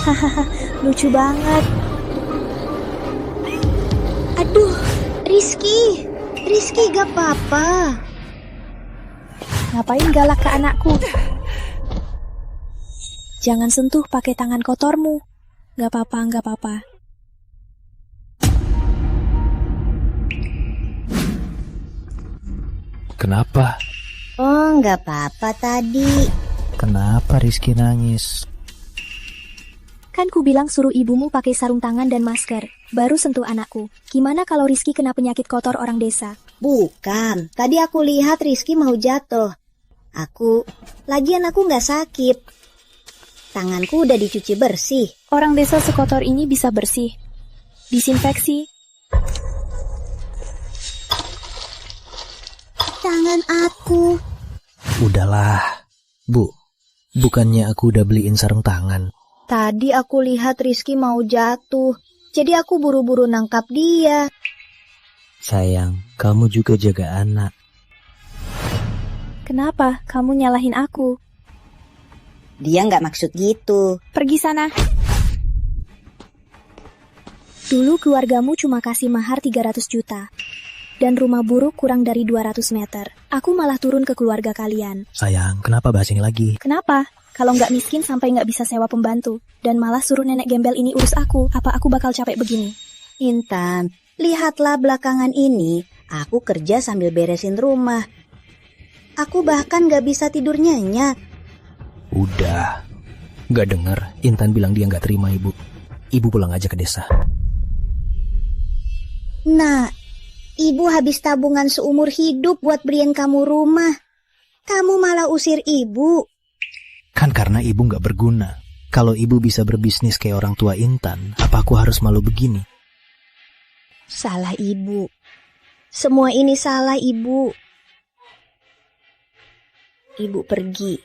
Hahaha, lucu banget. Aduh, Rizky gak apa-apa. Ngapain galak ke anakku? Jangan sentuh pakai tangan kotormu. Gak apa-apa. Kenapa? Oh, gak apa-apa tadi. Kenapa Rizky nangis? Kan ku bilang suruh ibumu pakai sarung tangan dan masker. Baru sentuh anakku. Gimana kalau Rizky kena penyakit kotor orang desa? Bukan, tadi aku lihat Rizky mau jatuh. Lagian aku gak sakit. Tanganku udah dicuci bersih. Orang desa sekotor ini bisa bersih. Disinfeksi. Tangan aku. Udahlah, Bu. Bukannya aku udah beliin sarung tangan. Tadi aku lihat Rizky mau jatuh. Jadi aku buru-buru nangkap dia. Sayang, kamu juga jaga anak. Kenapa kamu nyalahin aku? Dia gak maksud gitu. Pergi sana. Dulu keluargamu cuma kasih mahar 300 juta. Dan rumah buruk kurang dari 200 meter. Aku malah turun ke keluarga kalian. Sayang, kenapa bahas ini lagi? Kenapa? Kalau nggak miskin sampai nggak bisa sewa pembantu. Dan malah suruh nenek gembel ini urus aku. Apa aku bakal capek begini? Intan, lihatlah belakangan ini. Aku kerja sambil beresin rumah. Aku bahkan gak bisa tidur nyenyak. Udah. Gak denger, Intan bilang dia gak terima ibu. Ibu pulang aja ke desa. Nah, ibu habis tabungan seumur hidup buat beliin kamu rumah. Kamu malah usir ibu. Kan karena ibu gak berguna. Kalau ibu bisa berbisnis kayak orang tua Intan, apa aku harus malu begini? Salah ibu. Semua ini salah ibu. Ibu pergi.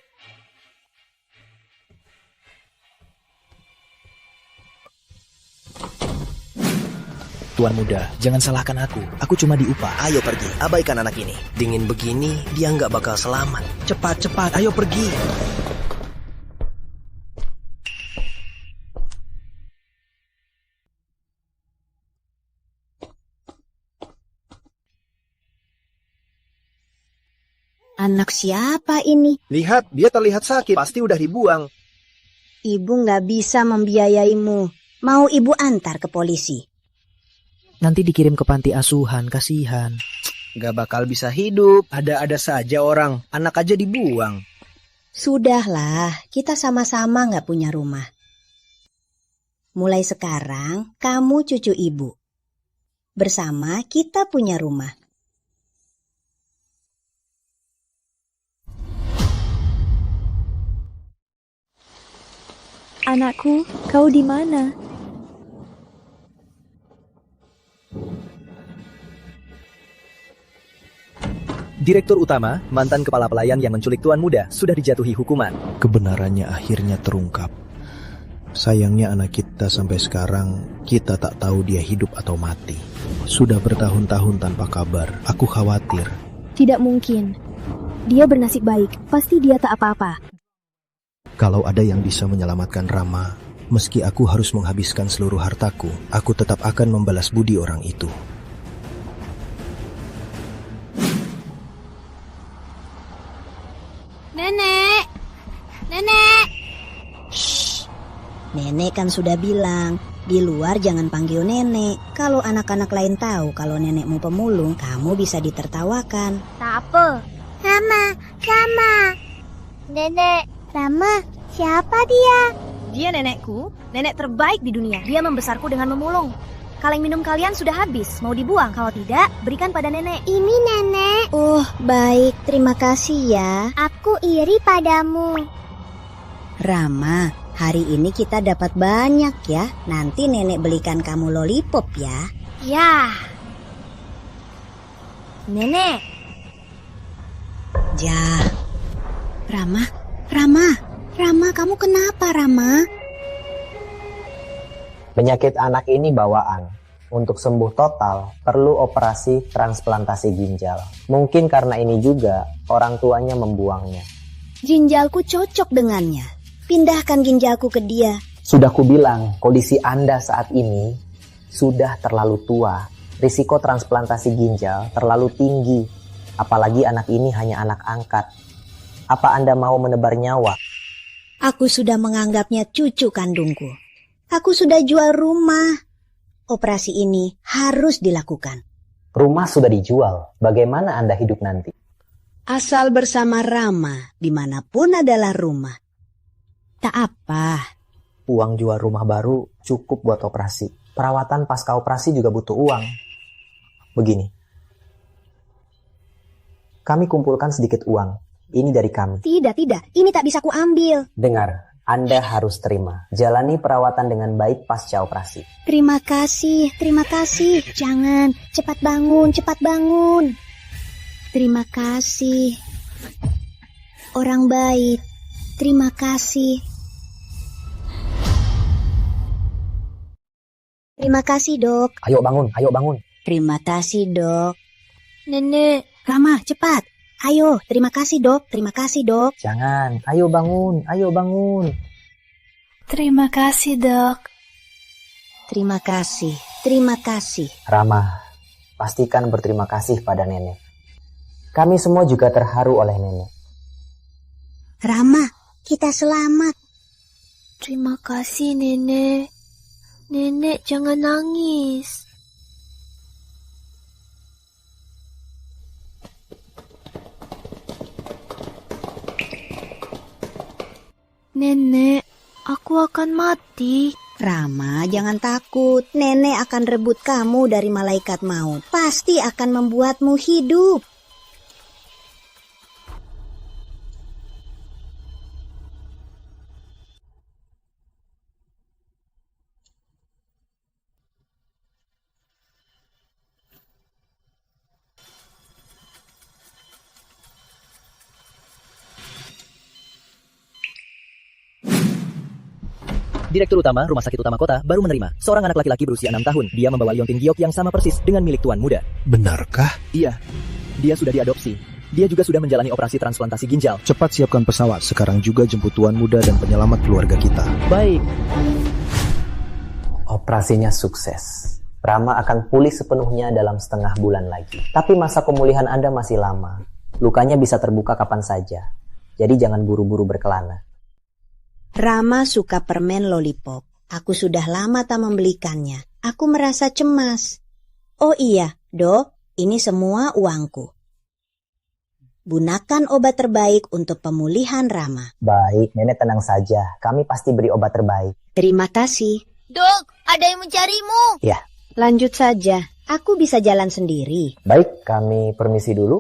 Tuan muda, jangan salahkan aku. Aku cuma diupah. Ayo pergi, abaikan anak ini. Dingin begini, dia nggak bakal selamat. Cepat, ayo pergi. Anak siapa ini? Lihat, dia terlihat sakit. Pasti udah dibuang. Ibu nggak bisa membiayaimu. Mau ibu antar ke polisi? Nanti dikirim ke panti asuhan, kasihan. Gak bakal bisa hidup. Ada-ada saja orang. Anak aja dibuang. Sudahlah, kita sama-sama nggak punya rumah. Mulai sekarang, kamu cucu ibu. Bersama kita punya rumah. Anakku, kau di mana? Direktur utama, mantan kepala pelayan yang menculik tuan muda, sudah dijatuhi hukuman. Kebenarannya akhirnya terungkap. Sayangnya anak kita sampai sekarang, kita tak tahu dia hidup atau mati. Sudah bertahun-tahun tanpa kabar, aku khawatir. Tidak mungkin. Dia bernasib baik, pasti dia tak apa-apa. Kalau ada yang bisa menyelamatkan Rama, meski aku harus menghabiskan seluruh hartaku, aku tetap akan membalas budi orang itu. Nenek! Shh. Nenek kan sudah bilang, di luar jangan panggil nenek. Kalau anak-anak lain tahu kalau nenekmu pemulung, kamu bisa ditertawakan. Tak apa. Sama. Nenek. Rama, siapa dia? Dia nenekku, nenek terbaik di dunia. Dia membesarku dengan memulung. Kaleng minum kalian sudah habis, mau dibuang. Kalau tidak, berikan pada nenek. Ini nenek. Oh, baik. Terima kasih ya. Aku iri padamu. Rama, hari ini kita dapat banyak ya. Nanti nenek belikan kamu lollipop ya. Ya. Nenek. Ja. Rama, kamu kenapa, Rama? Penyakit anak ini bawaan. Untuk sembuh total, perlu operasi transplantasi ginjal. Mungkin karena ini juga, orang tuanya membuangnya. Ginjalku cocok dengannya. Pindahkan ginjalku ke dia. Sudah kubilang, kondisi Anda saat ini sudah terlalu tua. Risiko transplantasi ginjal terlalu tinggi. Apalagi anak ini hanya anak angkat. Apa Anda mau menebar nyawa? Aku sudah menganggapnya cucu kandungku. Aku sudah jual rumah. Operasi ini harus dilakukan. Rumah sudah dijual. Bagaimana Anda hidup nanti? Asal bersama Rama, dimanapun adalah rumah. Tak apa. Uang jual rumah baru cukup buat operasi. Perawatan pasca operasi juga butuh uang. Begini. Kami kumpulkan sedikit uang. Ini dari kami. Tidak. Ini tak bisa kuambil. Dengar, Anda harus terima. Jalani perawatan dengan baik pasca operasi. Terima kasih. Jangan, cepat bangun. Terima kasih. Orang baik. Terima kasih. Terima kasih, Dok. Ayo bangun. Terima kasih, Dok. Nenek. Rama, cepat. Ayo, terima kasih, Dok. Jangan, ayo bangun. Terima kasih, Dok. Terima kasih. Rama, pastikan berterima kasih pada nenek. Kami semua juga terharu oleh nenek. Rama, kita selamat. Terima kasih, Nenek. Nenek, jangan nangis. Nenek, aku akan mati. Rama, jangan takut. Nenek akan rebut kamu dari malaikat maut. Pasti akan membuatmu hidup. Direktur Utama Rumah Sakit Utama Kota baru menerima seorang anak laki-laki berusia 6 tahun. Dia membawa liontin giok yang sama persis dengan milik tuan muda. Benarkah? Iya, dia sudah diadopsi. Dia juga sudah menjalani operasi transplantasi ginjal. Cepat siapkan pesawat. Sekarang juga jemput tuan muda dan penyelamat keluarga kita. Baik. Operasinya sukses. Rama akan pulih sepenuhnya dalam setengah bulan lagi. Tapi masa pemulihan Anda masih lama. Lukanya bisa terbuka kapan saja. Jadi jangan buru-buru berkelana. Rama suka permen lollipop. Aku sudah lama tak membelikannya. Aku merasa cemas. Oh iya, Dok, ini semua uangku. Gunakan obat terbaik untuk pemulihan Rama. Baik, nenek tenang saja. Kami pasti beri obat terbaik. Terima kasih. Dok, ada yang mencarimu. Ya, Lanjut saja. Aku bisa jalan sendiri. baik, kami permisi dulu.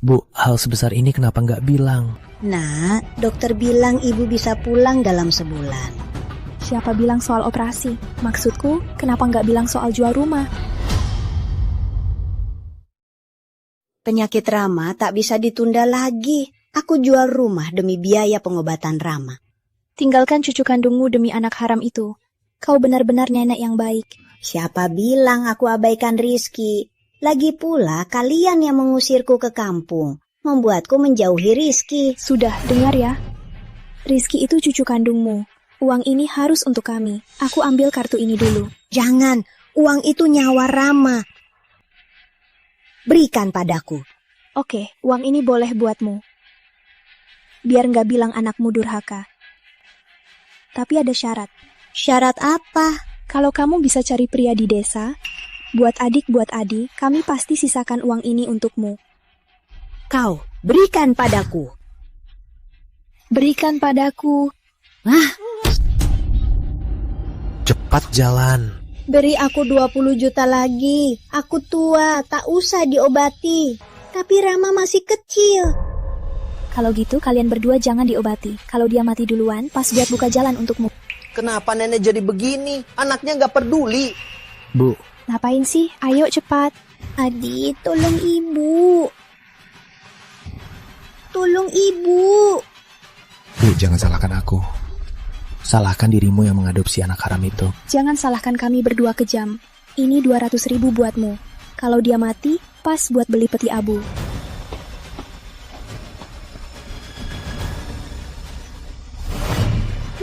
Bu, hal sebesar ini kenapa nggak bilang? Nak, dokter bilang ibu bisa pulang dalam sebulan. Siapa bilang soal operasi? Maksudku, kenapa nggak bilang soal jual rumah? Penyakit Rama tak bisa ditunda lagi. Aku jual rumah demi biaya pengobatan Rama. Tinggalkan cucu kandungmu demi anak haram itu. Kau benar-benar nenek yang baik. Siapa bilang aku abaikan Rizky? Lagi pula kalian yang mengusirku ke kampung, membuatku menjauhi Rizky. Sudah, dengar ya. Rizky itu cucu kandungmu. Uang ini harus untuk kami. Aku ambil kartu ini dulu. Jangan, uang itu nyawa Rama. Berikan padaku. Oke, uang ini boleh buatmu. Biar nggak bilang anakmu durhaka. Tapi ada syarat. Syarat apa? Kalau kamu bisa cari pria di desa, buat adik, kami pasti sisakan uang ini untukmu. Kau, berikan padaku. Berikan padaku. Cepat jalan. Beri aku 20 juta lagi. Aku tua, tak usah diobati. Tapi Rama masih kecil. Kalau gitu, kalian berdua jangan diobati. Kalau dia mati duluan, pas buat buka jalan untukmu. Kenapa nenek jadi begini? Anaknya nggak peduli. Bu, Ngapain sih? Ayo cepat. Adi, tolong ibu. Tolong ibu. Bu, jangan salahkan aku. Salahkan dirimu yang mengadopsi anak haram itu. Jangan salahkan kami berdua kejam. Ini 200.000 buatmu. Kalau dia mati, pas buat beli peti abu.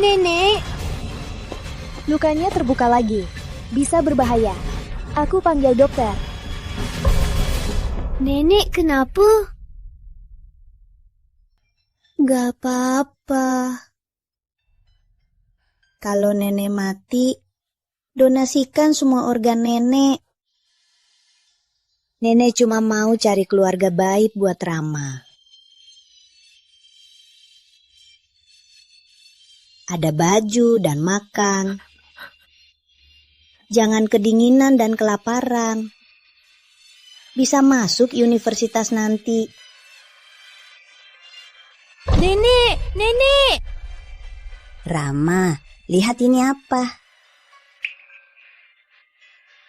Nenek, Lukanya terbuka lagi. Bisa berbahaya. Aku panggil dokter. nenek kenapa? Gak apa-apa. Kalau nenek mati, donasikan semua organ nenek. Nenek cuma mau cari keluarga baik buat Rama. Ada baju dan makan. Jangan kedinginan dan kelaparan. Bisa masuk universitas nanti. Nenek. Rama, lihat ini apa?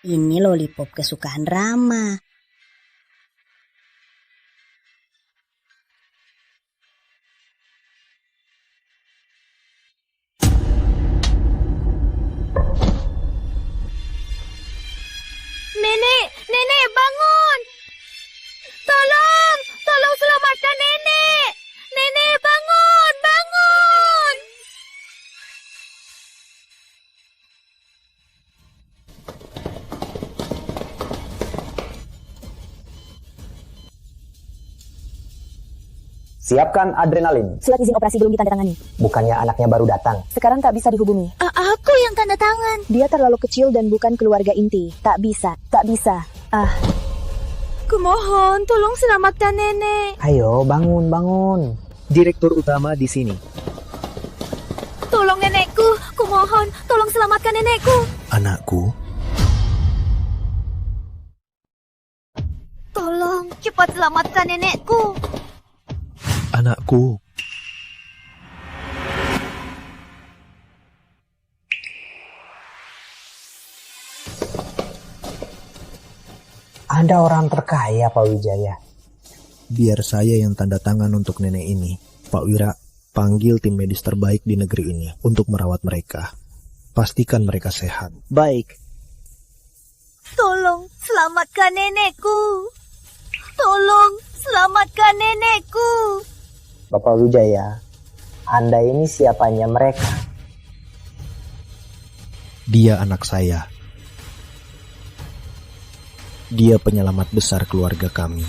Ini lollipop kesukaan Rama. Nenek bangun. Tolong selamatkan nenek. Nenek bangun. Siapkan adrenalin. Surat izin operasi belum ditandatangani. Bukannya anaknya baru datang. Sekarang tak bisa dihubungi. Aku yang tanda tangan. Dia terlalu kecil dan bukan keluarga inti. Tak bisa. Kumohon, tolong selamatkan nenek. Ayo, bangun. Direktur utama di sini. Tolong nenekku. Kumohon, tolong selamatkan nenekku. Anakku, Tolong, cepat selamatkan nenekku. anakku. Ada orang terkaya, Pak Wijaya. Biar saya yang tanda tangan untuk nenek ini. Pak Wira, panggil tim medis terbaik di negeri ini untuk merawat mereka. Pastikan mereka sehat. Baik. Tolong selamatkan nenekku. Tolong selamatkan nenekku. Bapak Wijaya, Anda ini siapanya mereka? Dia anak saya. Dia penyelamat besar keluarga kami.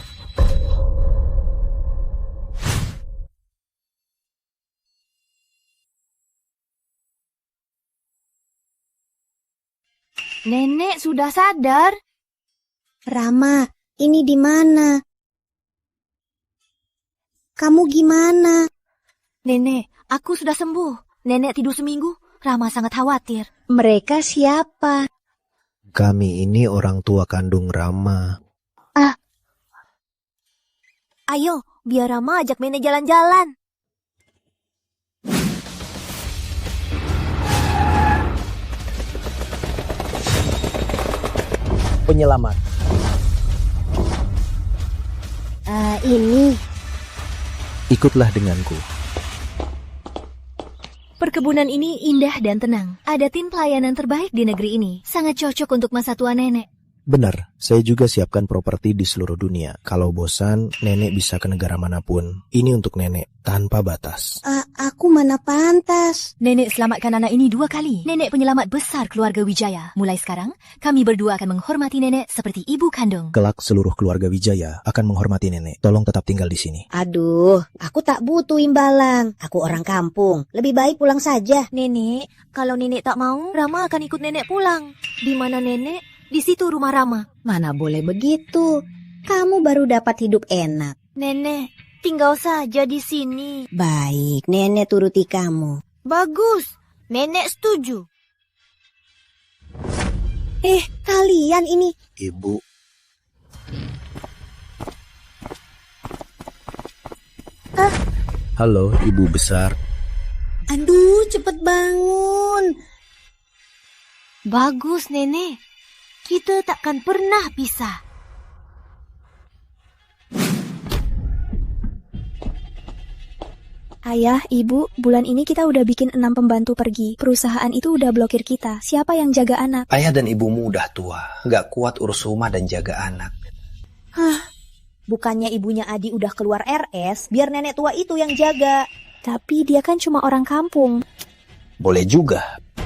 Nenek sudah sadar. Rama, ini di mana? Kamu gimana? Nenek, aku sudah sembuh. Nenek tidur seminggu. Rama sangat khawatir. Mereka siapa? Kami ini orang tua kandung Rama. Ayo, biar Rama ajak nenek jalan-jalan. Penyelamat. Ini. Ikutlah denganku. Perkebunan ini indah dan tenang. Ada tim pelayanan terbaik di negeri ini. Sangat cocok untuk masa tua nenek. Benar, saya juga siapkan properti di seluruh dunia. Kalau bosan, nenek bisa ke negara manapun. Ini untuk nenek, tanpa batas. Aku mana pantas. Nenek selamatkan anak ini 2 kali. Nenek penyelamat besar keluarga Wijaya. Mulai sekarang, kami berdua akan menghormati nenek seperti ibu kandung. Kelak seluruh keluarga Wijaya akan menghormati nenek. Tolong tetap tinggal di sini. Aduh, aku tak butuh imbalan. Aku orang kampung. Lebih baik pulang saja. Nenek, kalau nenek tak mau, Rama akan ikut nenek pulang. Di mana nenek? Di situ rumah Rama. Mana boleh begitu. Kamu baru dapat hidup enak. Nenek, tinggal saja di sini. Baik, nenek turuti kamu. Bagus, nenek setuju. Kalian ini. Ibu, halo, ibu besar. Aduh, cepet bangun. Bagus, nenek. Kita takkan pernah pisah. Ayah, ibu, bulan ini kita udah bikin 6 pembantu pergi. Perusahaan itu udah blokir kita. Siapa yang jaga anak? Ayah dan ibumu udah tua, nggak kuat urus rumah dan jaga anak. Bukannya ibunya Adi udah keluar RS, biar nenek tua itu yang jaga. Tapi dia kan cuma orang kampung. Boleh juga,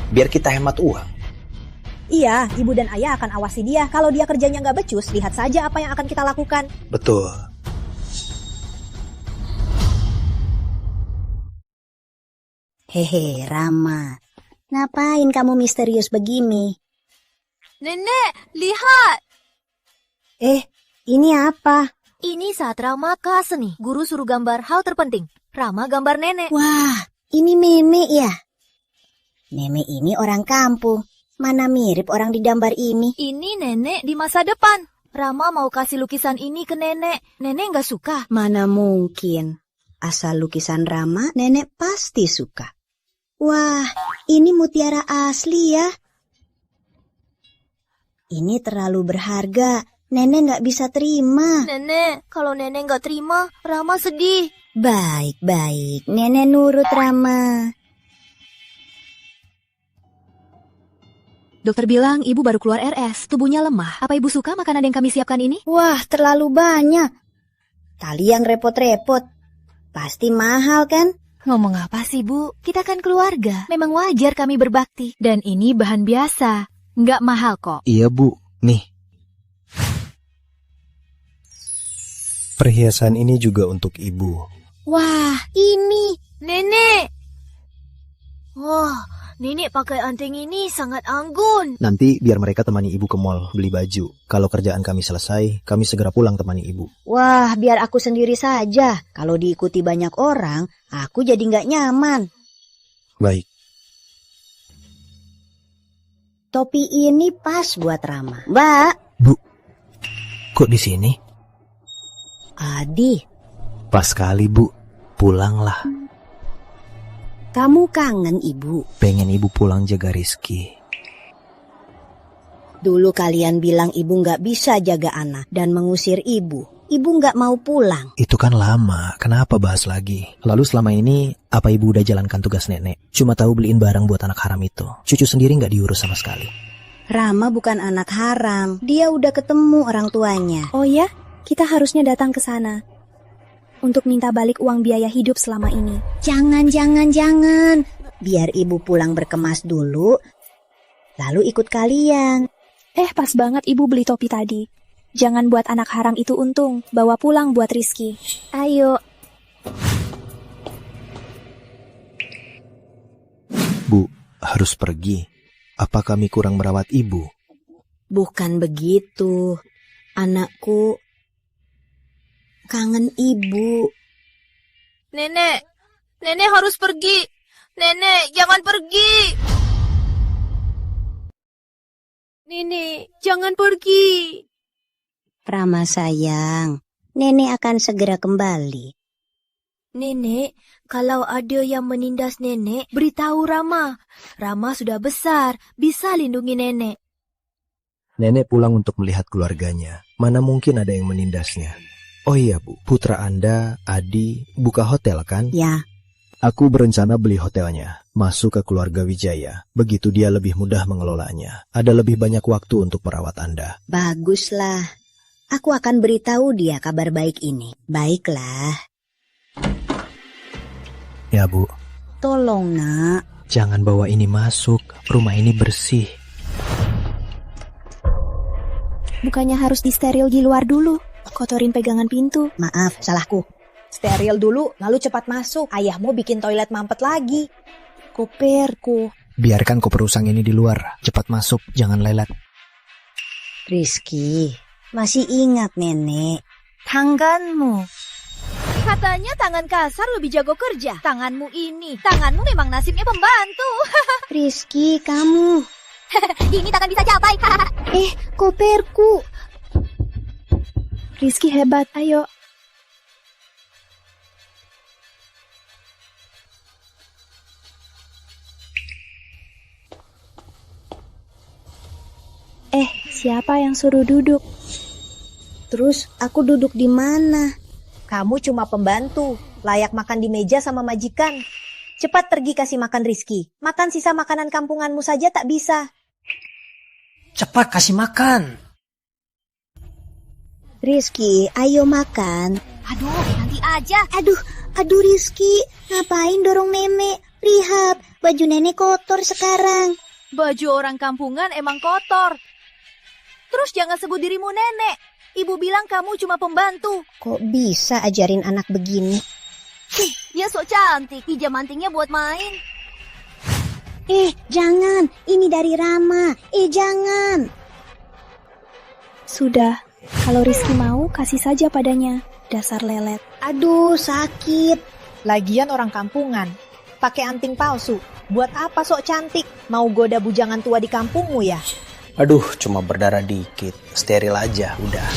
biar kita hemat uang. Iya, ibu dan ayah akan awasi dia. Kalau dia kerjanya nggak becus, lihat saja apa yang akan kita lakukan. Betul. Hehe, Rama. Ngapain kamu misterius begini? Nenek, lihat. Ini apa? Ini saat Rama kelas seni. Guru suruh gambar hal terpenting. Rama gambar nenek. Wah, ini nenek ya? Nenek ini orang kampung. Mana mirip orang di gambar ini? Ini nenek di masa depan. Rama mau kasih lukisan ini ke nenek. Nenek nggak suka. Mana mungkin. Asal lukisan Rama, nenek pasti suka. Wah, ini mutiara asli ya. Ini terlalu berharga. Nenek nggak bisa terima. Nenek, kalau nenek nggak terima, Rama sedih. Baik. Nenek nurut, Rama. Dokter bilang ibu baru keluar RS, tubuhnya lemah. Apa ibu suka makanan yang kami siapkan ini? Wah, terlalu banyak. Kali yang repot-repot. Pasti mahal kan? Ngomong apa sih, Bu? Kita kan keluarga. Memang wajar kami berbakti. Dan ini bahan biasa. Nggak mahal kok. Iya, Bu. Nih. Perhiasan ini juga untuk ibu. Wah, ini. Nenek! Wah, nenek pakai anting ini sangat anggun. Nanti biar mereka temani ibu ke mall beli baju. Kalau kerjaan kami selesai, kami segera pulang temani ibu. Wah, biar aku sendiri saja. Kalau diikuti banyak orang, aku jadi nggak nyaman. Baik. Topi ini pas buat Rama. Mbak. Bu, kok di sini? Adi, Pas sekali, Bu. Pulanglah. kamu kangen ibu? Pengen ibu pulang jaga Rizky. Dulu kalian bilang ibu nggak bisa jaga anak dan mengusir ibu. Ibu nggak mau pulang. Itu kan lama, kenapa bahas lagi? Lalu selama ini, apa ibu udah jalankan tugas nenek? Cuma tahu beliin barang buat anak haram itu. Cucu sendiri nggak diurus sama sekali. Rama bukan anak haram. Dia udah ketemu orang tuanya. Oh ya, kita harusnya datang ke sana untuk minta balik uang biaya hidup selama ini. Jangan. Biar ibu pulang berkemas dulu, lalu ikut kalian. Pas banget ibu beli topi tadi. Jangan buat anak haram itu untung. Bawa pulang buat Rizky. Ayo. Bu, harus pergi. Apa kami kurang merawat ibu? Bukan begitu. Anakku kangen ibu. Nenek harus pergi. Nenek, jangan pergi. Nenek, jangan pergi. Rama sayang, nenek akan segera kembali. Nenek, kalau ada yang menindas nenek, beritahu Rama. Rama sudah besar, bisa lindungi nenek. Nenek pulang untuk melihat keluarganya. Mana mungkin ada yang menindasnya. Oh iya, Bu. Putra Anda, Adi, buka hotel kan? Ya. Aku berencana beli hotelnya. Masuk ke keluarga Wijaya. Begitu dia lebih mudah mengelolanya. Ada lebih banyak waktu untuk merawat Anda. Baguslah. Aku akan beritahu dia kabar baik ini. Baiklah. Ya, Bu. Tolong, Nak. Jangan bawa ini masuk. Rumah ini bersih. Bukannya harus disteril di luar dulu. Kotorin pegangan pintu. Maaf, salahku. Steril dulu, lalu cepat masuk. Ayahmu bikin toilet mampet lagi. Koperku. Biarkan koper usang ini di luar. Cepat masuk, jangan lelet. Rizky, masih ingat nenek? Tanganmu. Katanya tangan kasar lebih jago kerja. Tanganmu memang nasibnya pembantu. Rizky, kamu. Ini tangan bisa capai. Koperku. Rizky hebat, ayo. Siapa yang suruh duduk? Terus aku duduk di mana? Kamu cuma pembantu, layak makan di meja sama majikan. Cepat pergi kasih makan Rizky. Makan sisa makanan kampunganmu saja tak bisa. Cepat kasih makan. Rizky, ayo makan. Aduh, nanti aja. Aduh Rizky, ngapain dorong nenek? Lihat, baju nenek kotor sekarang. Baju orang kampungan emang kotor. Terus jangan sebut dirimu nenek. Ibu bilang kamu cuma pembantu. Kok bisa ajarin anak begini? Dia sok cantik, hijab mantingnya buat main. Jangan. Ini dari Rama. Jangan. Sudah, kalau Rizky mau, kasih saja padanya. Dasar lelet. Aduh, sakit. Lagian orang kampungan. Pakai anting palsu. Buat apa sok cantik? Mau goda bujangan tua di kampungmu ya? Aduh, cuma berdarah dikit. Steril aja, udah.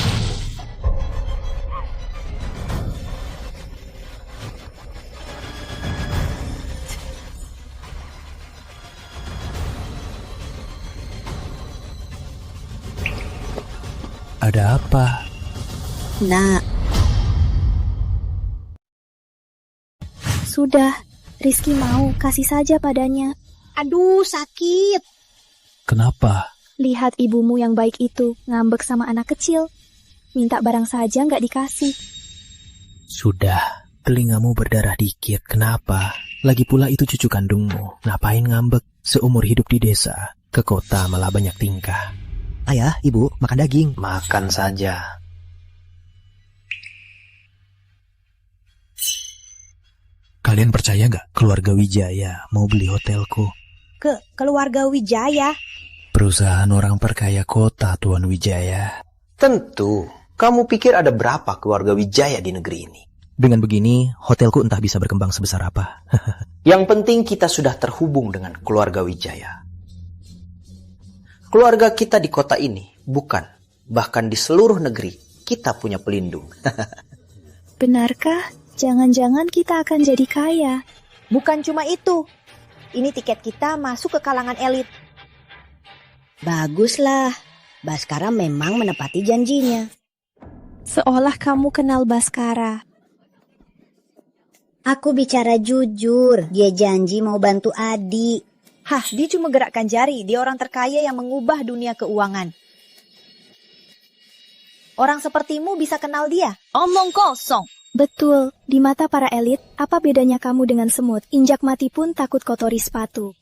Ada apa? Nak, Sudah, Rizky mau, kasih saja padanya. aduh sakit. Kenapa? Lihat ibumu yang baik itu, ngambek sama anak kecil. Minta barang saja nggak dikasih. Sudah, telingamu berdarah dikit. Kenapa? Lagi pula itu cucu kandungmu. Ngapain ngambek? Seumur hidup di desa, ke kota malah banyak tingkah. Ayah, ibu, makan daging. Makan saja. Kalian percaya nggak keluarga Wijaya mau beli hotelku? Keluarga Wijaya. Perusahaan orang perkaya kota, Tuan Wijaya. Tentu. Kamu pikir ada berapa keluarga Wijaya di negeri ini? Dengan begini, hotelku entah bisa berkembang sebesar apa. Yang penting kita sudah terhubung dengan keluarga Wijaya. Keluarga kita di kota ini, bukan. Bahkan di seluruh negeri, kita punya pelindung. Benarkah? Jangan-jangan kita akan jadi kaya. Bukan cuma itu. Ini tiket kita masuk ke kalangan elit. Baguslah. Baskara memang menepati janjinya. Seolah kamu kenal Baskara. Aku bicara jujur. Dia janji mau bantu adik. Hah, dia cuma gerakkan jari. Dia orang terkaya yang mengubah dunia keuangan. Orang sepertimu bisa kenal dia? Omong kosong. Betul, di mata para elit, apa bedanya kamu dengan semut? Injak mati pun takut kotori sepatu.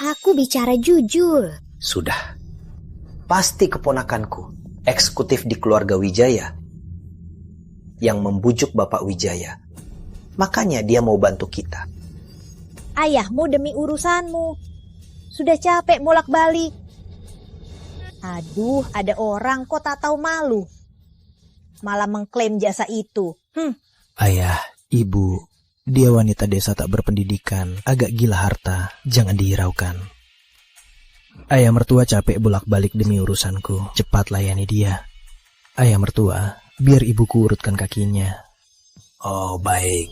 Aku bicara jujur. Sudah. Pasti keponakanku, eksekutif di keluarga Wijaya, yang membujuk Bapak Wijaya. Makanya dia mau bantu kita. Ayahmu demi urusanmu. Sudah capek bolak-balik. Aduh, ada orang kok tak tahu malu. Malah mengklaim jasa itu. Ayah, ibu, dia wanita desa tak berpendidikan, agak gila harta, jangan dihiraukan. Ayah mertua capek bolak-balik demi urusanku, cepat layani dia. Ayah mertua, biar ibuku urutkan kakinya. Oh, baik.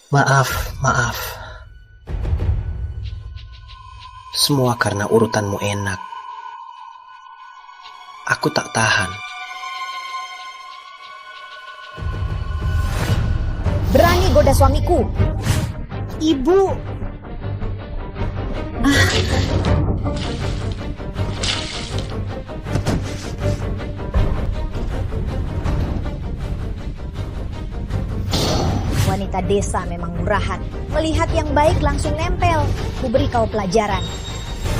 Maaf. Semua karena urutanmu enak. Aku tak tahan. Berani goda suamiku. Ibu. Wanita desa memang murahan. Melihat yang baik langsung nempel. Kuberi kau pelajaran.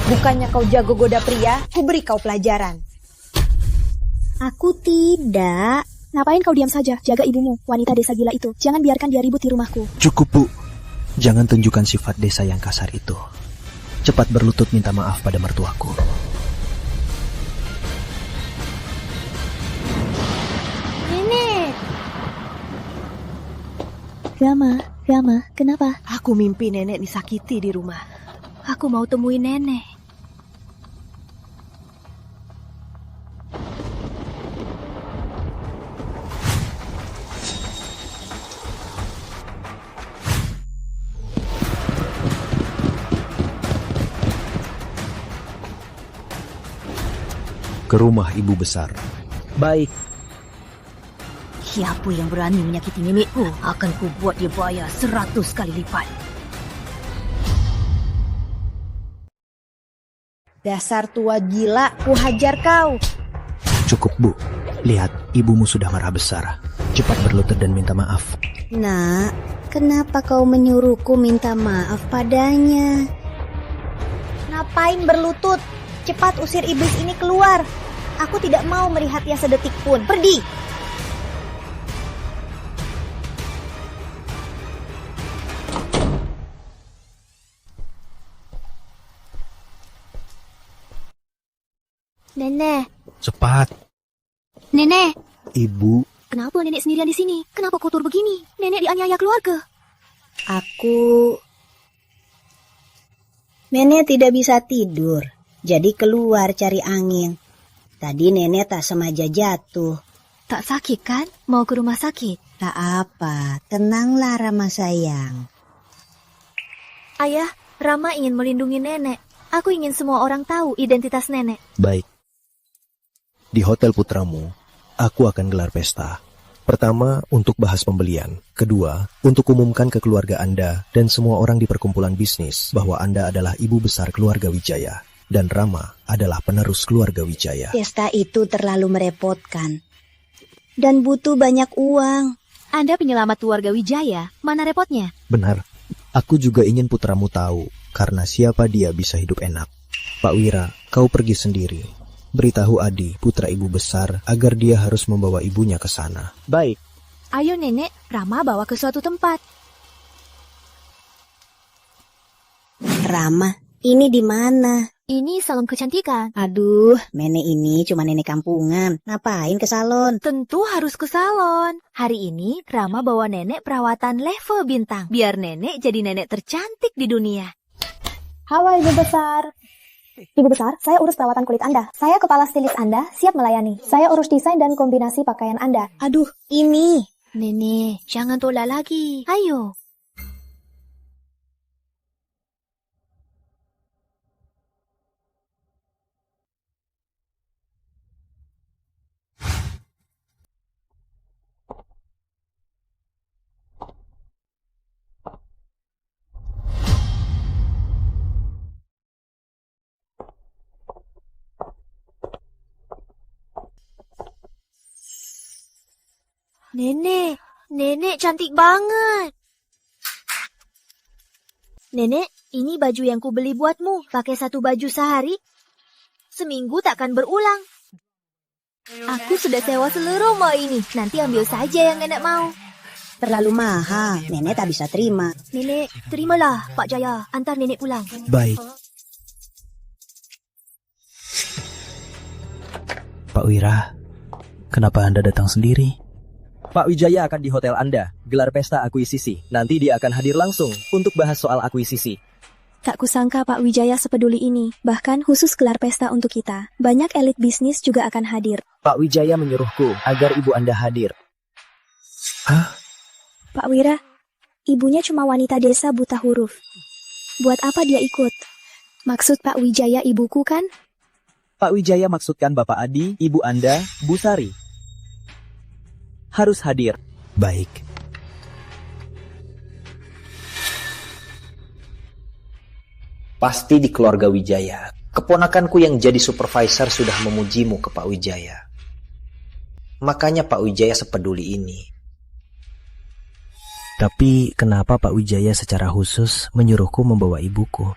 Bukannya kau jago goda pria, kuberi kau pelajaran. Aku tidak. Ngapain kau diam saja? Jaga ibumu, wanita desa gila itu. Jangan biarkan dia ribut di rumahku. Cukup, Bu. Jangan tunjukkan sifat desa yang kasar itu. Cepat berlutut minta maaf pada mertuaku. Nenek. Rama, kenapa? Aku mimpi nenek disakiti di rumah. Aku mau temuin nenek. Ke rumah ibu besar. Baik. Siapa yang berani menyakiti nenekku, akan kubuat dia bayar 100 kali lipat. Dasar tua gila, ku hajar kau. Cukup, Bu. Lihat, ibumu sudah marah besar. Cepat berlutut dan minta maaf. Nak, kenapa kau menyuruhku minta maaf padanya? Ngapain berlutut? Cepat usir iblis ini keluar. Aku tidak mau melihatnya sedetik pun. Pergi! Nenek, Cepat. nenek. Ibu, Kenapa nenek sendirian di sini? Kenapa kotor begini? Nenek dianiaya keluarga. Nenek tidak bisa tidur, jadi keluar cari angin. Tadi nenek tak sengaja jatuh. Tak sakit kan? Mau ke rumah sakit? Tak apa, tenanglah Rama sayang. Ayah, Rama ingin melindungi nenek. Aku ingin semua orang tahu identitas nenek. baik. Di hotel putramu, aku akan gelar pesta. Pertama, untuk bahas pembelian. Kedua, untuk umumkan ke keluarga Anda dan semua orang di perkumpulan bisnis bahwa Anda adalah ibu besar keluarga Wijaya. Dan Rama adalah penerus keluarga Wijaya. Pesta itu terlalu merepotkan. Dan butuh banyak uang. Anda penyelamat keluarga Wijaya. Mana repotnya? Benar. Aku juga ingin putramu tahu, karena siapa dia bisa hidup enak. Pak Wira, kau pergi sendiri. Beritahu Adi, putra ibu besar, agar dia harus membawa ibunya ke sana. Baik. Ayo nenek, Rama bawa ke suatu tempat. Rama, ini di mana? Ini salon kecantikan. Aduh, nenek ini cuma nenek kampungan. Ngapain ke salon? Tentu harus ke salon. Hari ini Rama bawa nenek perawatan level bintang. Biar nenek jadi nenek tercantik di dunia. Halo Ibu Besar. Ibu Besar, saya urus perawatan kulit Anda. Saya kepala stilis Anda, siap melayani. Saya urus desain dan kombinasi pakaian Anda. Aduh, ini. Nenek, jangan tolak lagi. Ayo. Nenek cantik banget. Nenek, ini baju yang kubeli buatmu. Pakai satu baju sehari, seminggu takkan berulang. Aku sudah sewa seluruh mall ini. Nanti ambil saja yang nenek mau. Terlalu mahal. Nenek tak bisa terima. Nenek, terimalah Pak Jaya. Antar nenek pulang. Baik. Pak Wira, kenapa Anda datang sendiri? Pak Wijaya akan di hotel Anda, gelar pesta akuisisi. Nanti dia akan hadir langsung untuk bahas soal akuisisi. Tak kusangka Pak Wijaya sepeduli ini. Bahkan khusus gelar pesta untuk kita. Banyak elit bisnis juga akan hadir. Pak Wijaya menyuruhku agar ibu Anda hadir. Hah? Pak Wira, ibunya cuma wanita desa buta huruf. Buat apa dia ikut? Maksud Pak Wijaya ibuku kan? Pak Wijaya maksudkan Bapak Adi, ibu Anda, Bu Sari. Harus hadir. Baik. Pasti di keluarga Wijaya. Keponakanku yang jadi supervisor sudah memujimu ke Pak Wijaya. Makanya Pak Wijaya sepeduli ini. Tapi kenapa Pak Wijaya secara khusus menyuruhku membawa ibuku?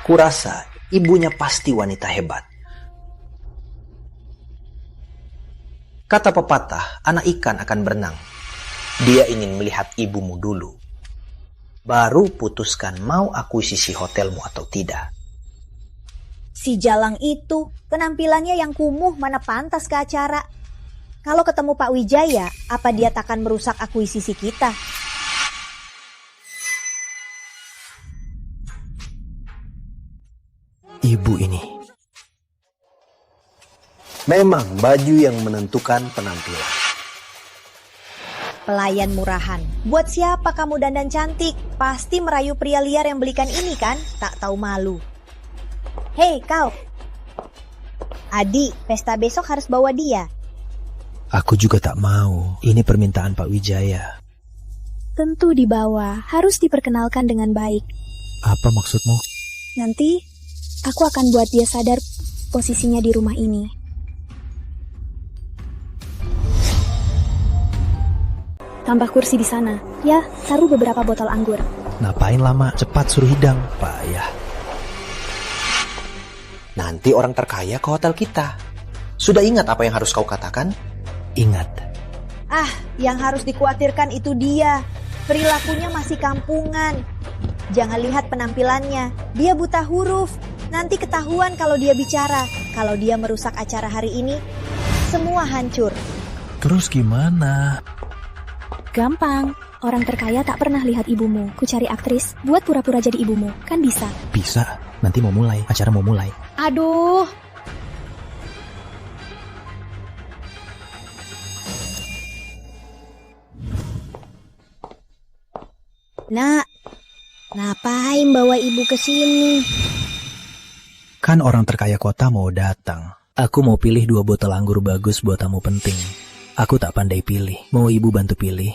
Kurasa ibunya pasti wanita hebat. Kata pepatah, anak ikan akan berenang. Dia ingin melihat ibumu dulu. Baru putuskan mau akuisisi hotelmu atau tidak. Si Jalang itu, penampilannya yang kumuh mana pantas ke acara. Kalau ketemu Pak Wijaya, apa dia takkan merusak akuisisi kita? Ibu ini. Memang baju yang menentukan penampilan. Pelayan murahan. Buat siapa kamu dandan cantik? Pasti merayu pria liar yang belikan ini kan? Tak tahu malu. Hei kau. Adi, pesta besok harus bawa dia. Aku juga tak mau. Ini permintaan Pak Wijaya. Tentu dibawa, harus diperkenalkan dengan baik. Apa maksudmu? Nanti, aku akan buat dia sadar posisinya di rumah ini. Tambah kursi di sana. Ya, taruh beberapa botol anggur. Ngapain lama? Cepat suruh hidang. Payah. Nanti orang terkaya ke hotel kita. Sudah ingat apa yang harus kau katakan? Ingat. Ah, yang harus dikhawatirkan itu dia. Perilakunya masih kampungan. Jangan lihat penampilannya. Dia buta huruf. Nanti ketahuan kalau dia bicara. Kalau dia merusak acara hari ini, semua hancur. Terus gimana? Gampang. Orang terkaya tak pernah lihat ibumu. Ku cari aktris, buat pura-pura jadi ibumu. Kan bisa. Bisa. Nanti mau mulai. Acara mau mulai. Aduh. Nak, ngapain bawa ibu ke sini? Kan orang terkaya kota mau datang. Aku mau pilih 2 botol anggur bagus buat tamu penting. Aku tak pandai pilih. Mau ibu bantu pilih?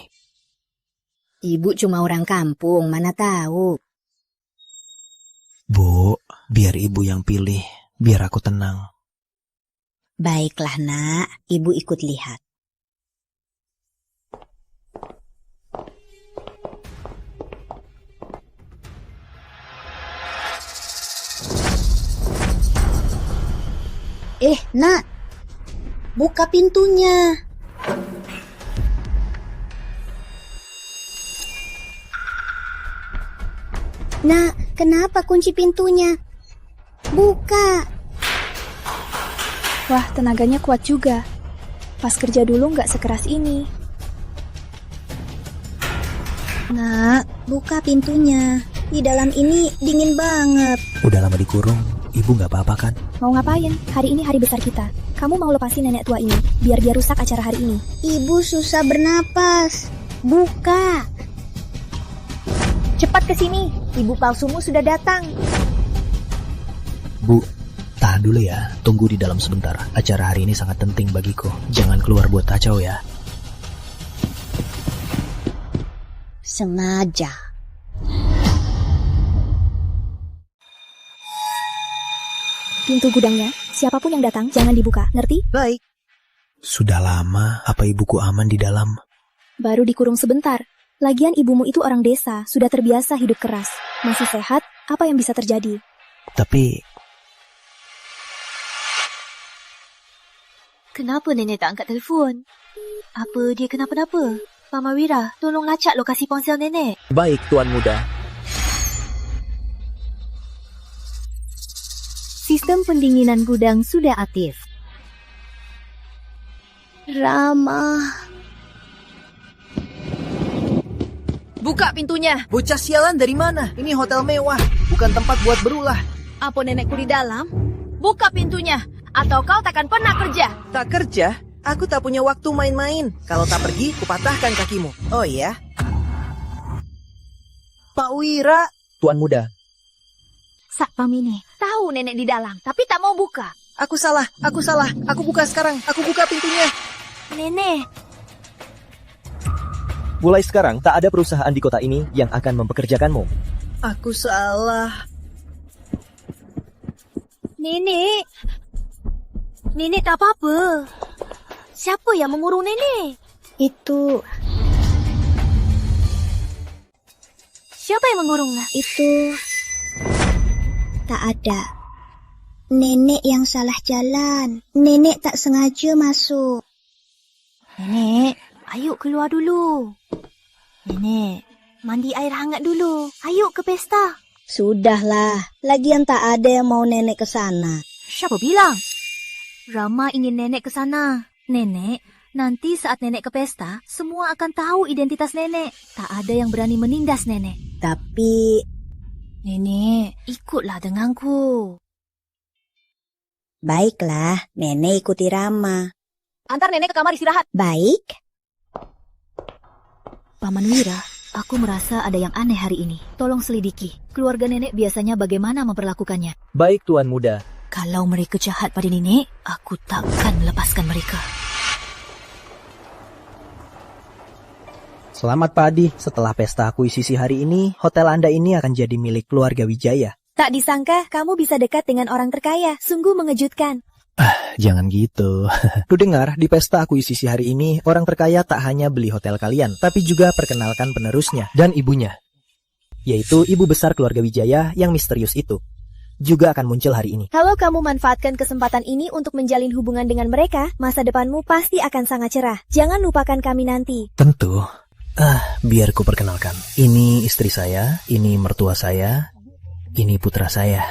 Ibu cuma orang kampung, mana tahu. Bu, biar ibu yang pilih. Biar aku tenang. Baiklah nak, ibu ikut lihat. Nak, buka pintunya. Nak, kenapa kunci pintunya? Buka. Wah, tenaganya kuat juga. Pas kerja dulu nggak sekeras ini. Nak, buka pintunya. Di dalam ini dingin banget. Udah lama dikurung. Ibu nggak apa-apa kan? Mau ngapain? Hari ini hari besar kita. Kamu mau lepasin nenek tua ini, biar dia rusak acara hari ini. Ibu susah bernapas. Buka. Cepat ke sini. Ibu palsumu sudah datang. Bu, tahan dulu ya. Tunggu di dalam sebentar. Acara hari ini sangat penting bagiku. Jangan keluar buat kacau ya. Sengaja. Pintu gudangnya, siapapun yang datang jangan dibuka, ngerti? Baik. Sudah lama, apa ibuku aman di dalam? Baru dikurung sebentar. Lagian ibumu itu orang desa, sudah terbiasa hidup keras. Masih sehat, apa yang bisa terjadi? Tapi... Kenapa nenek tak angkat telefon? Apa dia kenapa-napa? Mama Wira, tolong lacak lokasi ponsel nenek. Baik, Tuan Muda. Sistem pendinginan gudang sudah aktif. Rama. Buka pintunya. Bocah sialan dari mana? Ini hotel mewah, bukan tempat buat berulah. Apa nenekku di dalam? Buka pintunya, atau kau takkan pernah kerja. Tak kerja? Aku tak punya waktu main-main. Kalau tak pergi, kupatahkan kakimu. Oh iya? Pak Wira. Tuan Muda. Satpam ini tahu nenek di dalam, tapi tak mau buka. Aku salah. Aku buka sekarang. Aku buka pintunya. Nenek. Mulai sekarang, tak ada perusahaan di kota ini yang akan mempekerjakanmu. Aku salah. Nenek. Nenek tak apa-apa. Siapa yang mengurung nenek? Itu... Siapa yang mengurungnya? Itu... Tak ada. Nenek yang salah jalan. Nenek tak sengaja masuk. Nenek, ayo keluar dulu. Nenek, mandi air hangat dulu. Ayo ke pesta. Sudahlah, lagian tak ada yang mau nenek ke sana. Siapa bilang? Rama ingin nenek ke sana. Nenek, nanti saat nenek ke pesta, semua akan tahu identitas nenek. Tak ada yang berani menindas nenek. Tapi... Nenek, ikutlah denganku. Baiklah, nenek ikuti Rama. Antar nenek ke kamar istirahat. Baik. Paman Wira, aku merasa ada yang aneh hari ini. Tolong selidiki. Keluarga nenek biasanya bagaimana memperlakukannya? Baik, Tuan Muda. Kalau mereka jahat pada nenek, aku takkan melepaskan mereka. Selamat Pak Adi, setelah pesta akuisisi hari ini, hotel Anda ini akan jadi milik keluarga Wijaya. Tak disangka kamu bisa dekat dengan orang terkaya. Sungguh mengejutkan. Jangan gitu. Ku dengar di pesta akuisisi hari ini, orang terkaya tak hanya beli hotel kalian, tapi juga perkenalkan penerusnya dan ibunya, yaitu ibu besar keluarga Wijaya yang misterius itu. Juga akan muncul hari ini. Kalau kamu manfaatkan kesempatan ini untuk menjalin hubungan dengan mereka, masa depanmu pasti akan sangat cerah. Jangan lupakan kami nanti. Tentu. Biar ku perkenalkan. Ini istri saya, ini mertua saya, ini putra saya.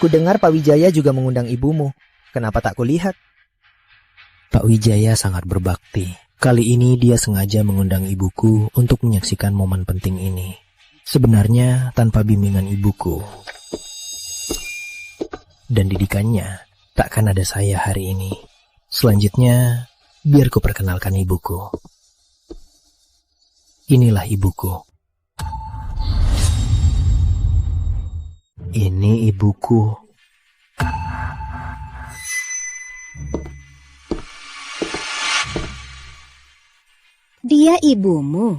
Ku dengar Pak Wijaya juga mengundang ibumu. Kenapa tak kulihat? Pak Wijaya sangat berbakti. Kali ini dia sengaja mengundang ibuku untuk menyaksikan momen penting ini. Sebenarnya tanpa bimbingan ibuku dan didikannya, takkan ada saya hari ini. Selanjutnya, biar ku perkenalkan ibuku. Inilah ibuku. Ini ibuku. Dia ibumu,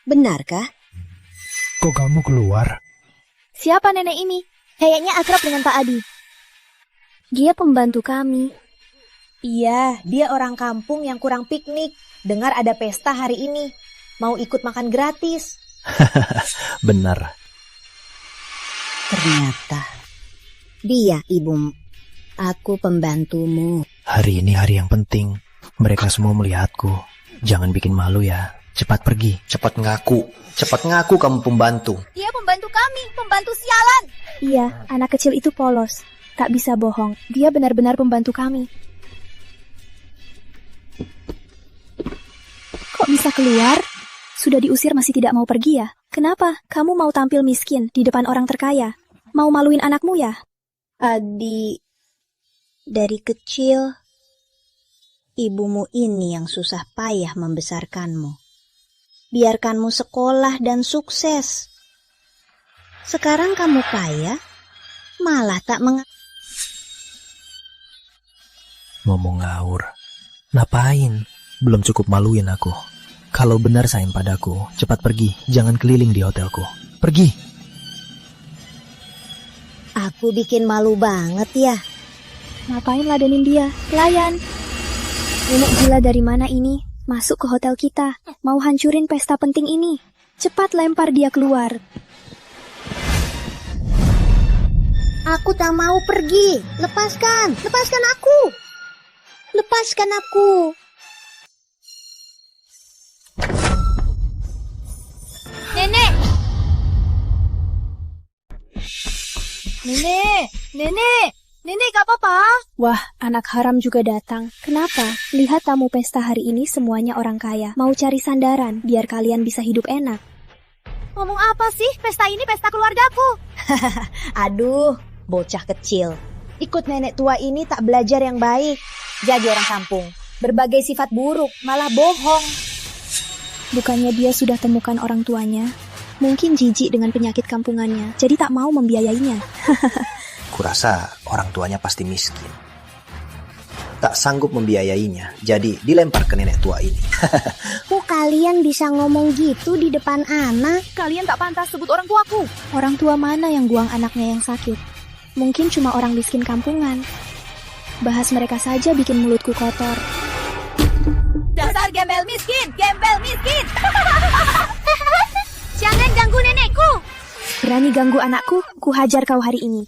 benarkah? Kok kamu keluar? Siapa nenek ini? Kayaknya akrab dengan Pak Adi. Dia pembantu kami. Iya, dia orang kampung yang kurang piknik. Dengar ada pesta hari ini. Mau ikut makan gratis. Benar. Ternyata dia ibumu. Aku pembantumu. Hari ini hari yang penting. Mereka semua melihatku. Jangan bikin malu ya. Cepat pergi. Cepat ngaku. Cepat ngaku kamu pembantu. Dia pembantu kami, pembantu sialan. Iya, anak kecil itu polos. Tak bisa bohong. Dia benar-benar pembantu kami. Kok bisa keluar? Sudah diusir masih tidak mau pergi ya? Kenapa? Kamu mau tampil miskin di depan orang terkaya? Mau maluin anakmu ya? Adi, dari kecil, ibumu ini yang susah payah membesarkanmu. Biarkanmu sekolah dan sukses. Sekarang kamu kaya, malah tak Ngomong ngawur. Ngapain? Belum cukup maluin aku. Kalau benar sayang padaku, cepat pergi. Jangan keliling di hotelku. Pergi. Aku bikin malu banget ya. Ngapain ladenin dia? Layan. Nenek gila dari mana ini? Masuk ke hotel kita. Mau hancurin pesta penting ini. Cepat lempar dia keluar. Aku tak mau pergi. Lepaskan. Lepaskan aku. Lepaskan aku. Nenek! Nenek! Nenek! Nenek gak apa-apa? Wah, anak haram juga datang. Kenapa? Lihat tamu pesta hari ini semuanya orang kaya. Mau cari sandaran, biar kalian bisa hidup enak. Ngomong apa sih? Pesta ini pesta keluargaku. Aduh, bocah kecil. Ikut nenek tua ini tak belajar yang baik. Jadi orang kampung. Berbagai sifat buruk, malah bohong. Bukannya dia sudah temukan orang tuanya? Mungkin jijik dengan penyakit kampungannya, jadi tak mau membiayainya. Kurasa orang tuanya pasti miskin. Tak sanggup membiayainya, jadi dilempar ke nenek tua ini. Kok kalian bisa ngomong gitu di depan anak? Kalian tak pantas sebut orang tuaku. Orang tua mana yang buang anaknya yang sakit? Mungkin cuma orang miskin kampungan. Bahas mereka saja bikin mulutku kotor. Dasar gembel miskin! Gembel miskin! Jangan ganggu nenekku! Berani ganggu anakku, ku hajar kau hari ini.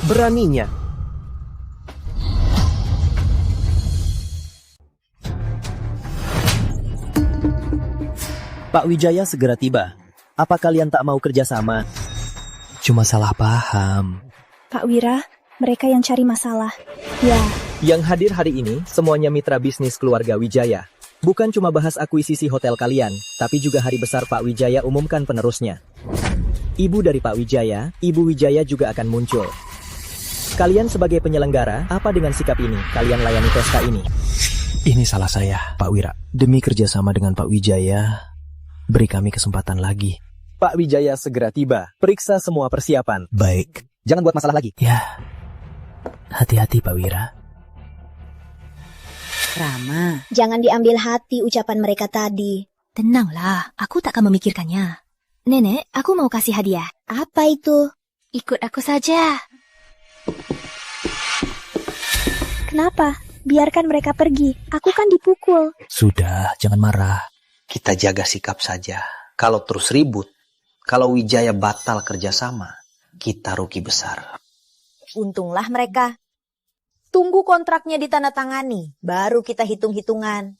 Beraninya. Pak Wijaya segera tiba. Apa kalian tak mau kerjasama? Cuma salah paham. Pak Wira, mereka yang cari masalah. Ya. Yang hadir hari ini semuanya mitra bisnis keluarga Wijaya. Bukan cuma bahas akuisisi hotel kalian, tapi juga hari besar Pak Wijaya umumkan penerusnya. Ibu dari Pak Wijaya, Ibu Wijaya juga akan muncul. Kalian sebagai penyelenggara, apa dengan sikap ini? Kalian layani pesta ini. Ini salah saya, Pak Wira. Demi kerjasama dengan Pak Wijaya, beri kami kesempatan lagi. Pak Wijaya segera tiba. Periksa semua persiapan. Baik. Jangan buat masalah lagi. Ya, hati-hati Pak Wira. Rama, jangan diambil hati ucapan mereka tadi. Tenanglah, aku tak akan memikirkannya. Nenek, aku mau kasih hadiah. Apa itu? Ikut aku saja. Kenapa? Biarkan mereka pergi. Aku kan dipukul. Sudah, jangan marah. Kita jaga sikap saja. Kalau terus ribut, kalau Wijaya batal kerjasama, kita rugi besar. Untunglah mereka. Tunggu kontraknya ditandatangani, baru kita hitung-hitungan.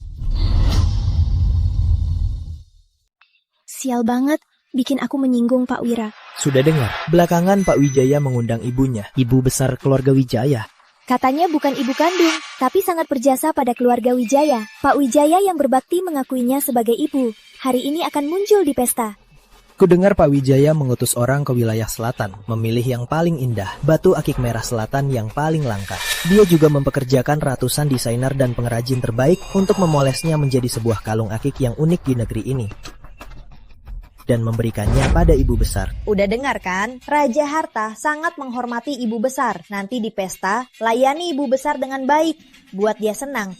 Sial banget, bikin aku menyinggung Pak Wira. Sudah dengar, belakangan Pak Wijaya mengundang ibunya, ibu besar keluarga Wijaya. Katanya bukan ibu kandung, tapi sangat berjasa pada keluarga Wijaya. Pak Wijaya yang berbakti mengakuinya sebagai ibu. Hari ini akan muncul di pesta. Kudengar Pak Wijaya mengutus orang ke wilayah selatan, memilih yang paling indah, batu akik merah selatan yang paling langka. Dia juga mempekerjakan ratusan desainer dan pengrajin terbaik untuk memolesnya menjadi sebuah kalung akik yang unik di negeri ini. Dan memberikannya pada ibu besar. Udah dengar kan? Raja Harta sangat menghormati ibu besar. Nanti di pesta, layani ibu besar dengan baik. Buat dia senang.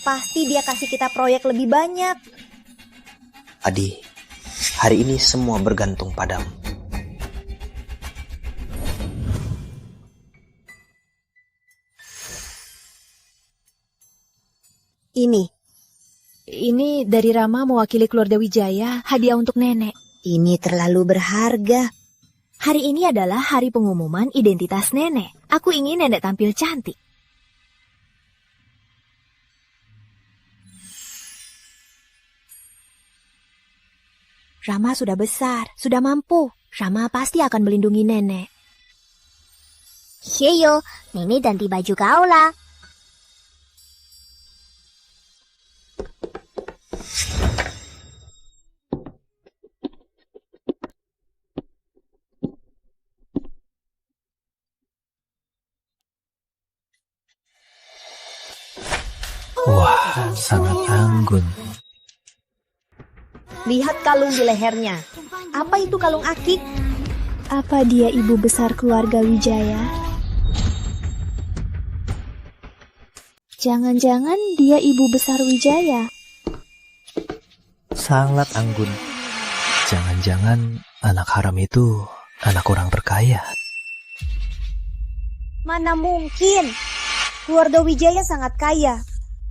Pasti dia kasih kita proyek lebih banyak. Adi, hari ini semua bergantung padamu. Ini dari Rama mewakili keluarga Wijaya, hadiah untuk nenek. Ini terlalu berharga. Hari ini adalah hari pengumuman identitas nenek. Aku ingin nenek tampil cantik. Rama sudah besar, sudah mampu. Rama pasti akan melindungi nenek. Heyo, nenek ganti baju kau lah. Wah, sangat anggun. Lihat kalung di lehernya. Apa itu kalung akik? Apa dia ibu besar keluarga Wijaya? Jangan-jangan dia ibu besar Wijaya. Sangat anggun. Jangan-jangan anak haram itu anak orang terkaya. Mana mungkin? Keluarga Wijaya sangat kaya.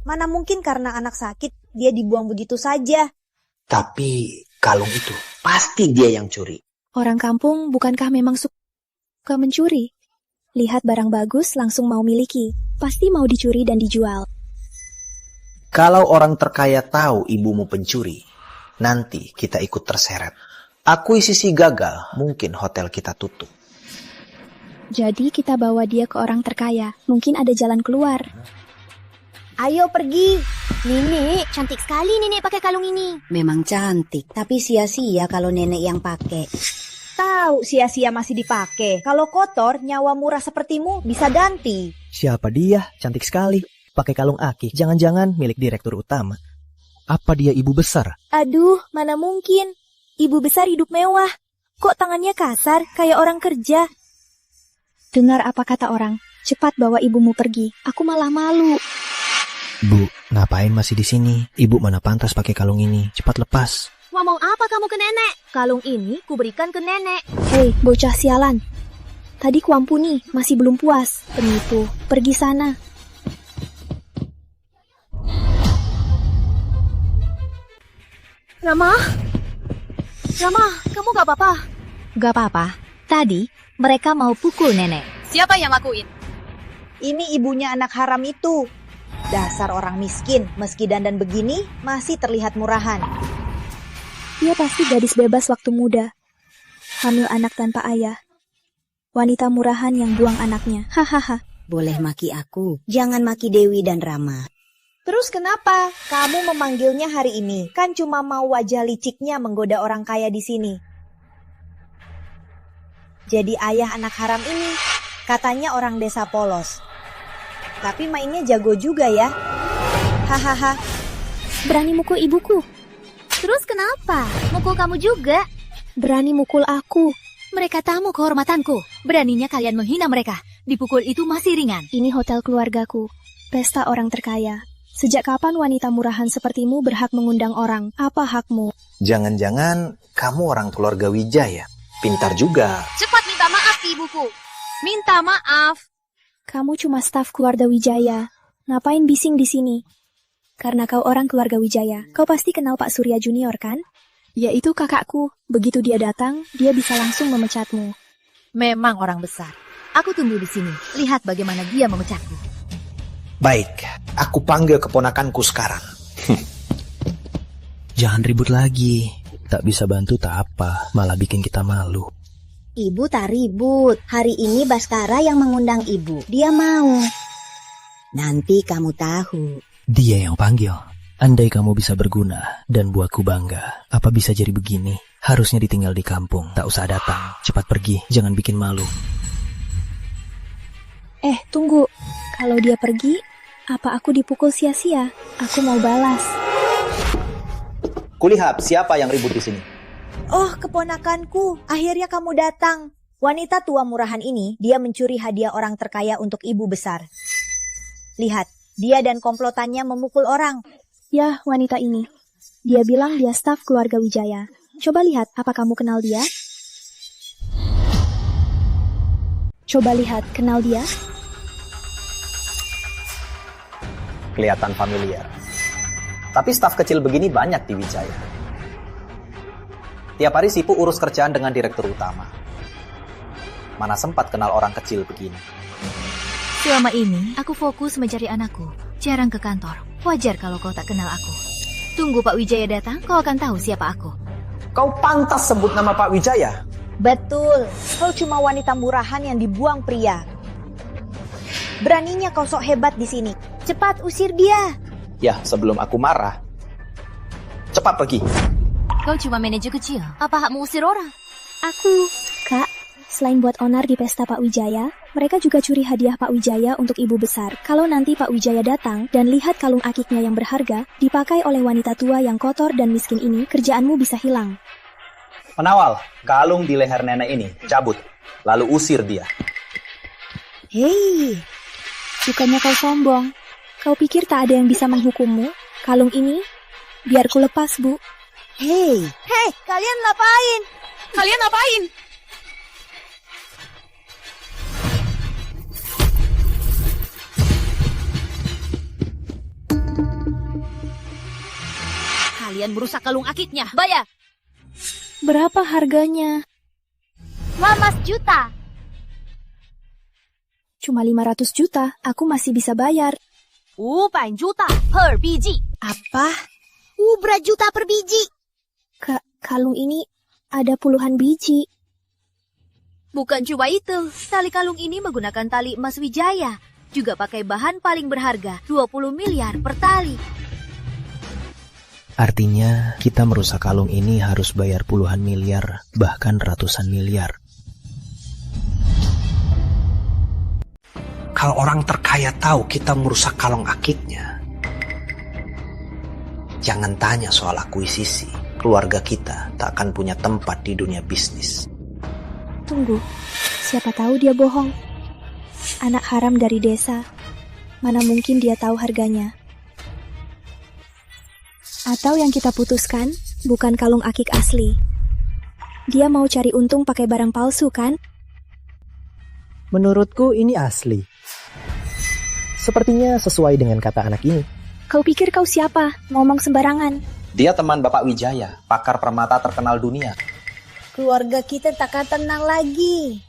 Mana mungkin karena anak sakit dia dibuang begitu saja. Tapi kalung itu pasti dia yang curi. Orang kampung bukankah memang suka mencuri? Lihat barang bagus langsung mau miliki. Pasti mau dicuri dan dijual. Kalau orang terkaya tahu ibumu pencuri, nanti kita ikut terseret. Akuisisi gagal, mungkin hotel kita tutup. Jadi kita bawa dia ke orang terkaya. Mungkin ada jalan keluar. Ayo pergi. Nenek, cantik sekali nenek pakai kalung ini. Memang cantik, tapi sia-sia kalau nenek yang pakai. Tahu sia-sia masih dipakai. Kalau kotor, nyawa murah sepertimu bisa ganti. Siapa dia? Cantik sekali. Pakai kalung akik. Jangan-jangan milik direktur utama. Apa dia ibu besar? Aduh, mana mungkin. Ibu besar hidup mewah. Kok tangannya kasar, kayak orang kerja? Dengar apa kata orang. Cepat bawa ibumu pergi. Aku malah malu. Bu, ngapain masih di sini? Ibu mana pantas pakai kalung ini? Cepat lepas. Ngomong apa kamu ke nenek? Kalung ini kuberikan ke nenek. Hei, bocah sialan. Tadi kuampuni, masih belum puas. Penipu, pergi sana. Rama, kamu gak apa-apa? Gak apa-apa. Tadi mereka mau pukul nenek. Siapa yang lakuin? Ini ibunya anak haram itu. Dasar orang miskin, meski dandan begini masih terlihat murahan. Dia pasti gadis bebas waktu muda. Hamil anak tanpa ayah. Wanita murahan yang buang anaknya. Hahaha. Boleh maki aku, jangan maki Dewi dan Rama. Terus kenapa kamu memanggilnya hari ini? Kan cuma mau wajah liciknya menggoda orang kaya di sini. Jadi ayah anak haram ini katanya orang desa polos. Tapi mainnya jago juga ya. Hahaha. Berani mukul ibuku. Terus kenapa? Mukul kamu juga? Berani mukul aku. Mereka tamu kehormatanku. Beraninya kalian menghina mereka. Dipukul itu masih ringan. Ini hotel keluargaku. Pesta orang terkaya. Sejak kapan wanita murahan sepertimu berhak mengundang orang? Apa hakmu? Jangan-jangan kamu orang keluarga Wijaya. Pintar juga. Cepat minta maaf ke ibuku. Minta maaf. Kamu cuma staf keluarga Wijaya. ngapain bising di sini? Karena kau orang keluarga Wijaya, kau pasti kenal Pak Surya Junior kan? Yaitu kakakku. Begitu dia datang, dia bisa langsung memecatmu. Memang orang besar. Aku tunggu di sini. Lihat bagaimana dia memecatku. Baik, aku panggil keponakanku sekarang. Jangan ribut lagi. Tak bisa bantu tak apa, malah bikin kita malu. Ibu tak ribut. Hari ini Baskara yang mengundang ibu. Dia mau. Nanti kamu tahu. Dia yang panggil. Andai kamu bisa berguna dan buatku bangga, apa bisa jadi begini? Harusnya ditinggal di kampung, tak usah datang. Cepat pergi, jangan bikin malu. Tunggu. Kalau dia pergi, apa aku dipukul sia-sia? Aku mau balas. Kulihat siapa yang ribut di sini. Oh, keponakanku, akhirnya kamu datang. Wanita tua murahan ini, dia mencuri hadiah orang terkaya untuk ibu besar. Lihat, dia dan komplotannya memukul orang. Ya, wanita ini. Dia bilang dia staf keluarga Wijaya. Coba lihat, apa kamu kenal dia? Coba lihat, kenal dia? Kelihatan familiar. Tapi staf kecil begini banyak di Wijaya. Tiap hari Sipu urus kerjaan dengan direktur utama. Mana sempat kenal orang kecil begini. Selama ini, aku fokus mencari anakku. Jarang ke kantor. Wajar kalau kau tak kenal aku. Tunggu Pak Wijaya datang, kau akan tahu siapa aku. Kau pantas sebut nama Pak Wijaya. Betul, kau cuma wanita murahan yang dibuang pria. Beraninya kau sok hebat di sini. Cepat usir dia. Ya, sebelum aku marah. Cepat pergi. Kau cuma manajer kecil. Apa hakmu usir orang? Kak, selain buat onar di pesta Pak Wijaya, mereka juga curi hadiah Pak Wijaya untuk ibu besar. Kalau nanti Pak Wijaya datang dan lihat kalung akiknya yang berharga, dipakai oleh wanita tua yang kotor dan miskin ini, kerjaanmu bisa hilang. Penawal, kalung di leher nenek ini, cabut. Lalu usir dia. Hei, bukannya kau sombong. Kau pikir tak ada yang bisa menghukummu? Kalung ini, biar ku lepas, Bu. Hei, kalian ngapain? Kalian ngapain? Kalian merusak kalung akiknya. Bayar. Berapa harganya? 15 juta. Cuma 500 juta, aku masih bisa bayar. 500 juta per biji. Apa? 500 juta per biji. Kalung ini ada puluhan biji. Bukan cuma itu, tali kalung ini menggunakan tali emas Wijaya. Juga pakai bahan paling berharga, 20 miliar per tali. Artinya, kita merusak kalung ini harus bayar puluhan miliar, bahkan ratusan miliar. Kalau orang terkaya tahu kita merusak kalung akiknya, jangan tanya soal akuisisi. Keluarga kita tak akan punya tempat di dunia bisnis. Tunggu, siapa tahu dia bohong. Anak haram dari desa, mana mungkin dia tahu harganya. Atau yang kita putuskan bukan kalung akik asli. Dia mau cari untung pakai barang palsu, kan? Menurutku ini asli. Sepertinya sesuai dengan kata anak ini. Kau pikir kau siapa? Ngomong sembarangan. Dia teman Bapak Wijaya, pakar permata terkenal dunia. Keluarga kita takkan tenang lagi.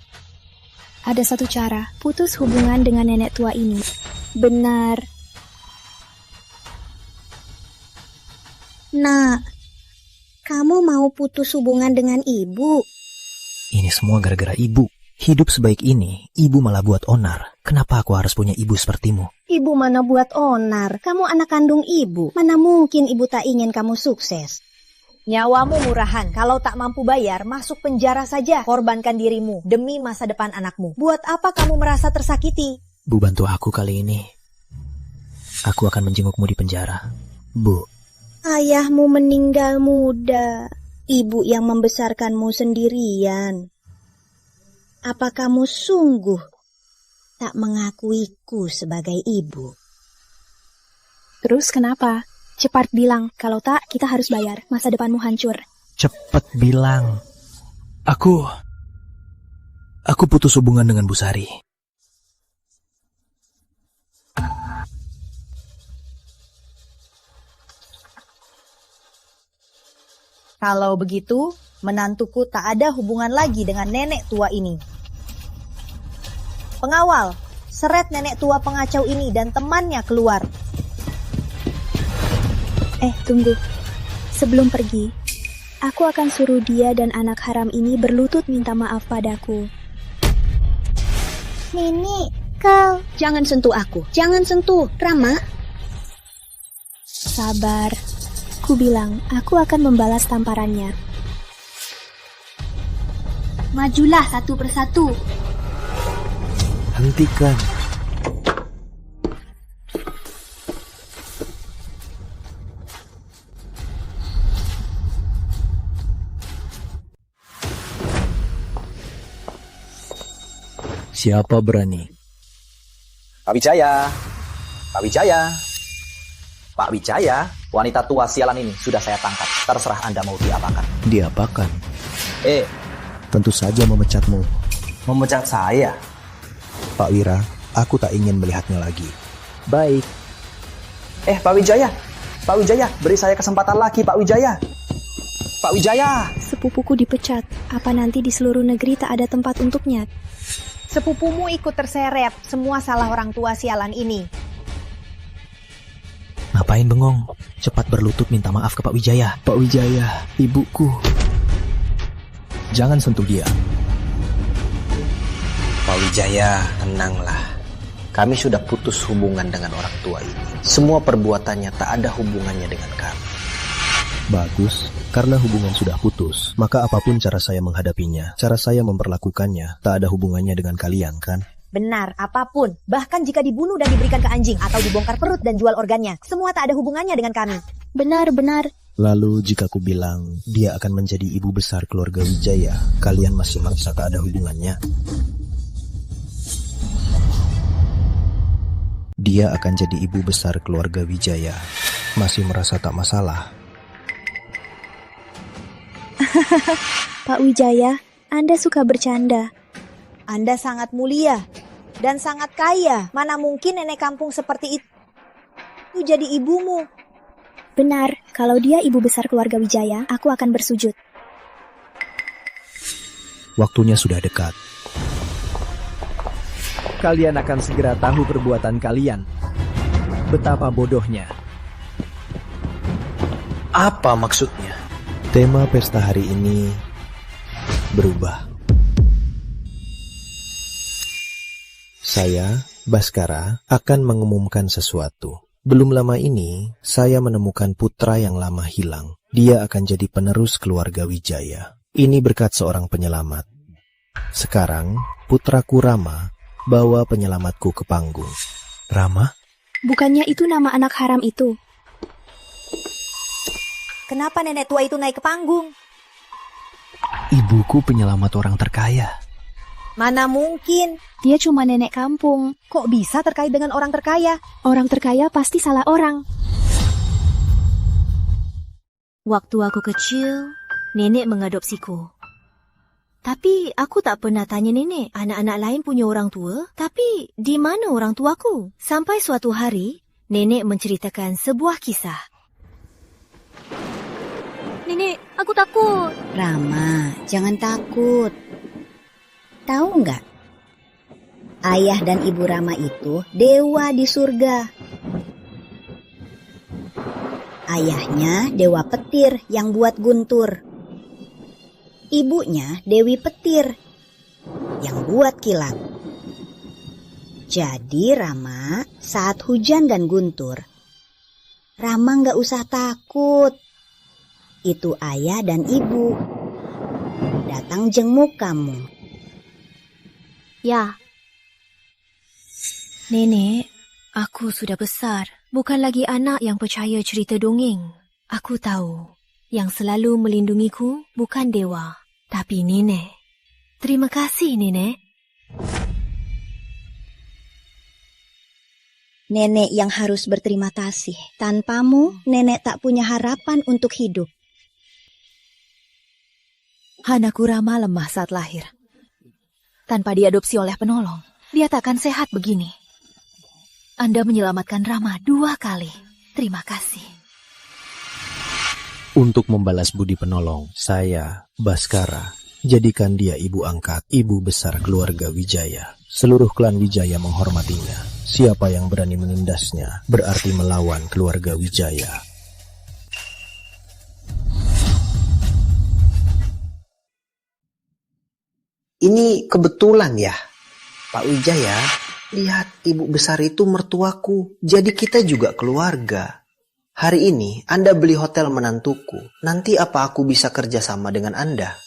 Ada satu cara, putus hubungan dengan nenek tua ini. Benar. Nak, kamu mau putus hubungan dengan ibu? Ini semua gara-gara ibu. Hidup sebaik ini, ibu malah buat onar. Kenapa aku harus punya ibu sepertimu? Ibu mana buat onar? Kamu anak kandung ibu. Mana mungkin ibu tak ingin kamu sukses? Nyawamu murahan. Kalau tak mampu bayar, masuk penjara saja. Korbankan dirimu demi masa depan anakmu. Buat apa kamu merasa tersakiti? Bu, bantu aku kali ini. Aku akan menjengukmu di penjara. Bu. Ayahmu meninggal muda. Ibu yang membesarkanmu sendirian. Apa kamu sungguh tak mengakuiku sebagai ibu? Terus kenapa? Cepat bilang, kalau tak kita harus bayar. Masa depanmu hancur. Cepat bilang. Aku putus hubungan dengan Bu Sari. Kalau begitu, menantuku tak ada hubungan lagi dengan nenek tua ini. Pengawal, seret nenek tua pengacau ini dan temannya keluar. Tunggu. Sebelum pergi, aku akan suruh dia dan anak haram ini berlutut minta maaf padaku. Nenek, kau jangan sentuh aku. Jangan sentuh, Rama. Sabar. Ku bilang, aku akan membalas tamparannya. Majulah satu persatu. Hentikan. Siapa berani? Pak Wijaya, Pak Wijaya, Pak Wijaya, wanita tua sialan ini sudah saya tangkap. Terserah Anda mau diapakan. Diapakan? Tentu saja memecatmu. Memecat saya? Pak Wira, aku tak ingin melihatnya lagi. Baik. Pak Wijaya, beri saya kesempatan lagi, Pak Wijaya. Pak Wijaya. Sepupuku dipecat. Apa nanti di seluruh negeri tak ada tempat untuknya? Sepupumu ikut terseret, semua salah orang tua sialan ini. Ngapain bengong? Cepat berlutut minta maaf ke Pak Wijaya. Pak Wijaya, ibuku. Jangan sentuh dia. Pak Wijaya, tenanglah. Kami sudah putus hubungan dengan orang tua ini. Semua perbuatannya tak ada hubungannya dengan kami. Bagus, karena hubungan sudah putus, maka apapun cara saya menghadapinya, cara saya memperlakukannya, tak ada hubungannya dengan kalian, kan? Benar, apapun. Bahkan jika dibunuh dan diberikan ke anjing atau dibongkar perut dan jual organnya, semua tak ada hubungannya dengan kami. Benar. Lalu jika ku bilang dia akan menjadi ibu besar keluarga Wijaya, kalian masih merasa tak ada hubungannya? Dia akan jadi ibu besar keluarga Wijaya, masih merasa tak masalah? Pak Wijaya, Anda suka bercanda. Anda sangat mulia dan sangat kaya. Mana mungkin nenek kampung seperti itu jadi ibumu? Benar, kalau dia ibu besar keluarga Wijaya, aku akan bersujud. Waktunya sudah dekat. Kalian akan segera tahu perbuatan kalian. Betapa bodohnya. Apa maksudnya? Tema pesta hari ini berubah. Saya, Baskara, akan mengumumkan sesuatu. Belum lama ini, saya menemukan putra yang lama hilang. Dia akan jadi penerus keluarga Wijaya. Ini berkat seorang penyelamat. Sekarang, putraku Rama bawa penyelamatku ke panggung. Rama? Bukannya itu nama anak haram itu? Kenapa nenek tua itu naik ke panggung? Ibuku penyelamat orang terkaya. Mana mungkin? Dia cuma nenek kampung. Kok bisa terkait dengan orang terkaya? Orang terkaya pasti salah orang. Waktu aku kecil, nenek mengadopsiku. Tapi aku tak pernah tanya nenek, anak-anak lain punya orang tua, tapi di mana orang tuaku? Sampai suatu hari, nenek menceritakan sebuah kisah. Nenek, aku takut. Rama, jangan takut. Tahu nggak? Ayah dan ibu Rama itu dewa di surga. Ayahnya dewa petir yang buat guntur. Ibunya Dewi Petir yang buat kilat. Jadi Rama saat hujan dan guntur, Rama nggak usah takut. Itu ayah dan ibu datang jenguk kamu. Ya. Nenek, aku sudah besar. Bukan lagi anak yang percaya cerita dongeng. Aku tahu, yang selalu melindungiku bukan dewa, tapi nenek. Terima kasih, nenek. Nenek yang harus berterima kasih. Tanpamu, nenek tak punya harapan untuk hidup. Anakku Rama lemah saat lahir. Tanpa diadopsi oleh penolong, dia takkan sehat begini. Anda menyelamatkan Rama 2 kali. Terima kasih. Untuk membalas budi penolong, saya, Baskara, jadikan dia ibu angkat, ibu besar keluarga Wijaya. Seluruh klan Wijaya menghormatinya. Siapa yang berani menindasnya berarti melawan keluarga Wijaya. Ini kebetulan ya, Pak Wijaya. Lihat, ibu besar itu mertuaku. Jadi kita juga keluarga. Hari ini Anda beli hotel menantuku. Nanti apa aku bisa kerja sama dengan Anda?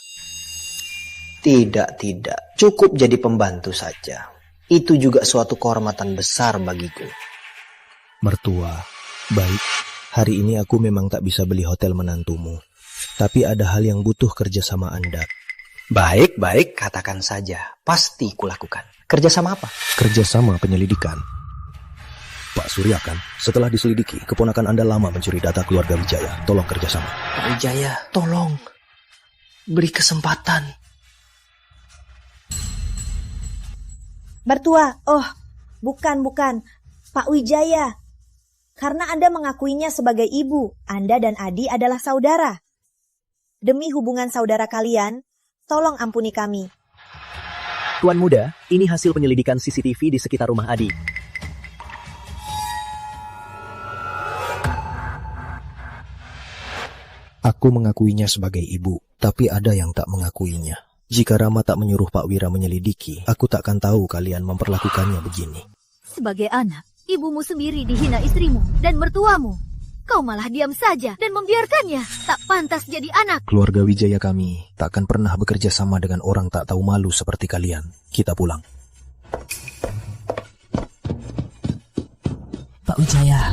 Tidak. Cukup jadi pembantu saja. Itu juga suatu kehormatan besar bagiku. Mertua, baik. Hari ini aku memang tak bisa beli hotel menantumu. Tapi ada hal yang butuh kerjasama Anda. Baik, katakan saja. Pasti kulakukan. Kerjasama apa? Kerjasama penyelidikan. Pak Surya kan, setelah diselidiki, keponakan Anda lama mencuri data keluarga Wijaya. Tolong kerjasama. Pak Wijaya, tolong. Beri kesempatan. Mertua, bukan. Pak Wijaya. Karena Anda mengakuinya sebagai ibu, Anda dan Adi adalah saudara. Demi hubungan saudara kalian, tolong ampuni kami. Tuan Muda, ini hasil penyelidikan CCTV di sekitar rumah Adi. Aku mengakuinya sebagai ibu, tapi ada yang tak mengakuinya. Jika Rama tak menyuruh Pak Wira menyelidiki, aku takkan tahu kalian memperlakukannya begini. Sebagai anak, ibumu sendiri dihina istrimu dan mertuamu. Kau malah diam saja dan membiarkannya. Tak pantas jadi anak. Keluarga Wijaya kami takkan pernah bekerja sama dengan orang tak tahu malu seperti kalian. Kita pulang. Pak Wijaya.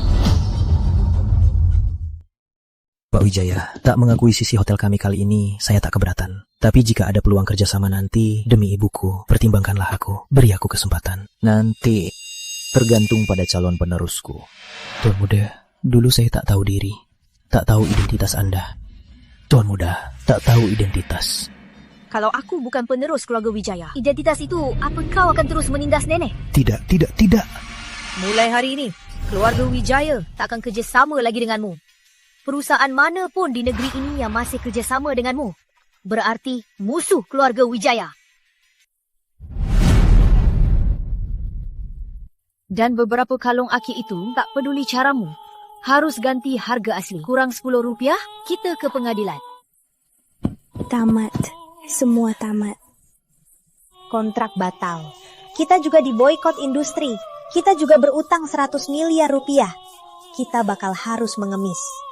Pak Wijaya, tak mengakui sisi hotel kami kali ini, saya tak keberatan. Tapi jika ada peluang kerjasama nanti, demi ibuku, pertimbangkanlah aku. Beri aku kesempatan. Nanti, tergantung pada calon penerusku. Tuan Muda, dulu saya tak tahu diri. Tak tahu identitas Anda. Tuan Muda, tak tahu identitas. Kalau aku bukan penerus keluarga Wijaya, identitas itu apa kau akan terus menindas nenek? Tidak. Mulai hari ini, keluarga Wijaya tak akan kerjasama lagi denganmu. Perusahaan mana pun di negeri ini yang masih kerjasama denganmu berarti musuh keluarga Wijaya. Dan beberapa kalung aki itu tak peduli caramu. Harus ganti harga asli. Kurang Rp10, kita ke pengadilan. Tamat. Semua tamat. Kontrak batal. Kita juga diboikot industri. Kita juga berutang 100 miliar rupiah. Kita bakal harus mengemis.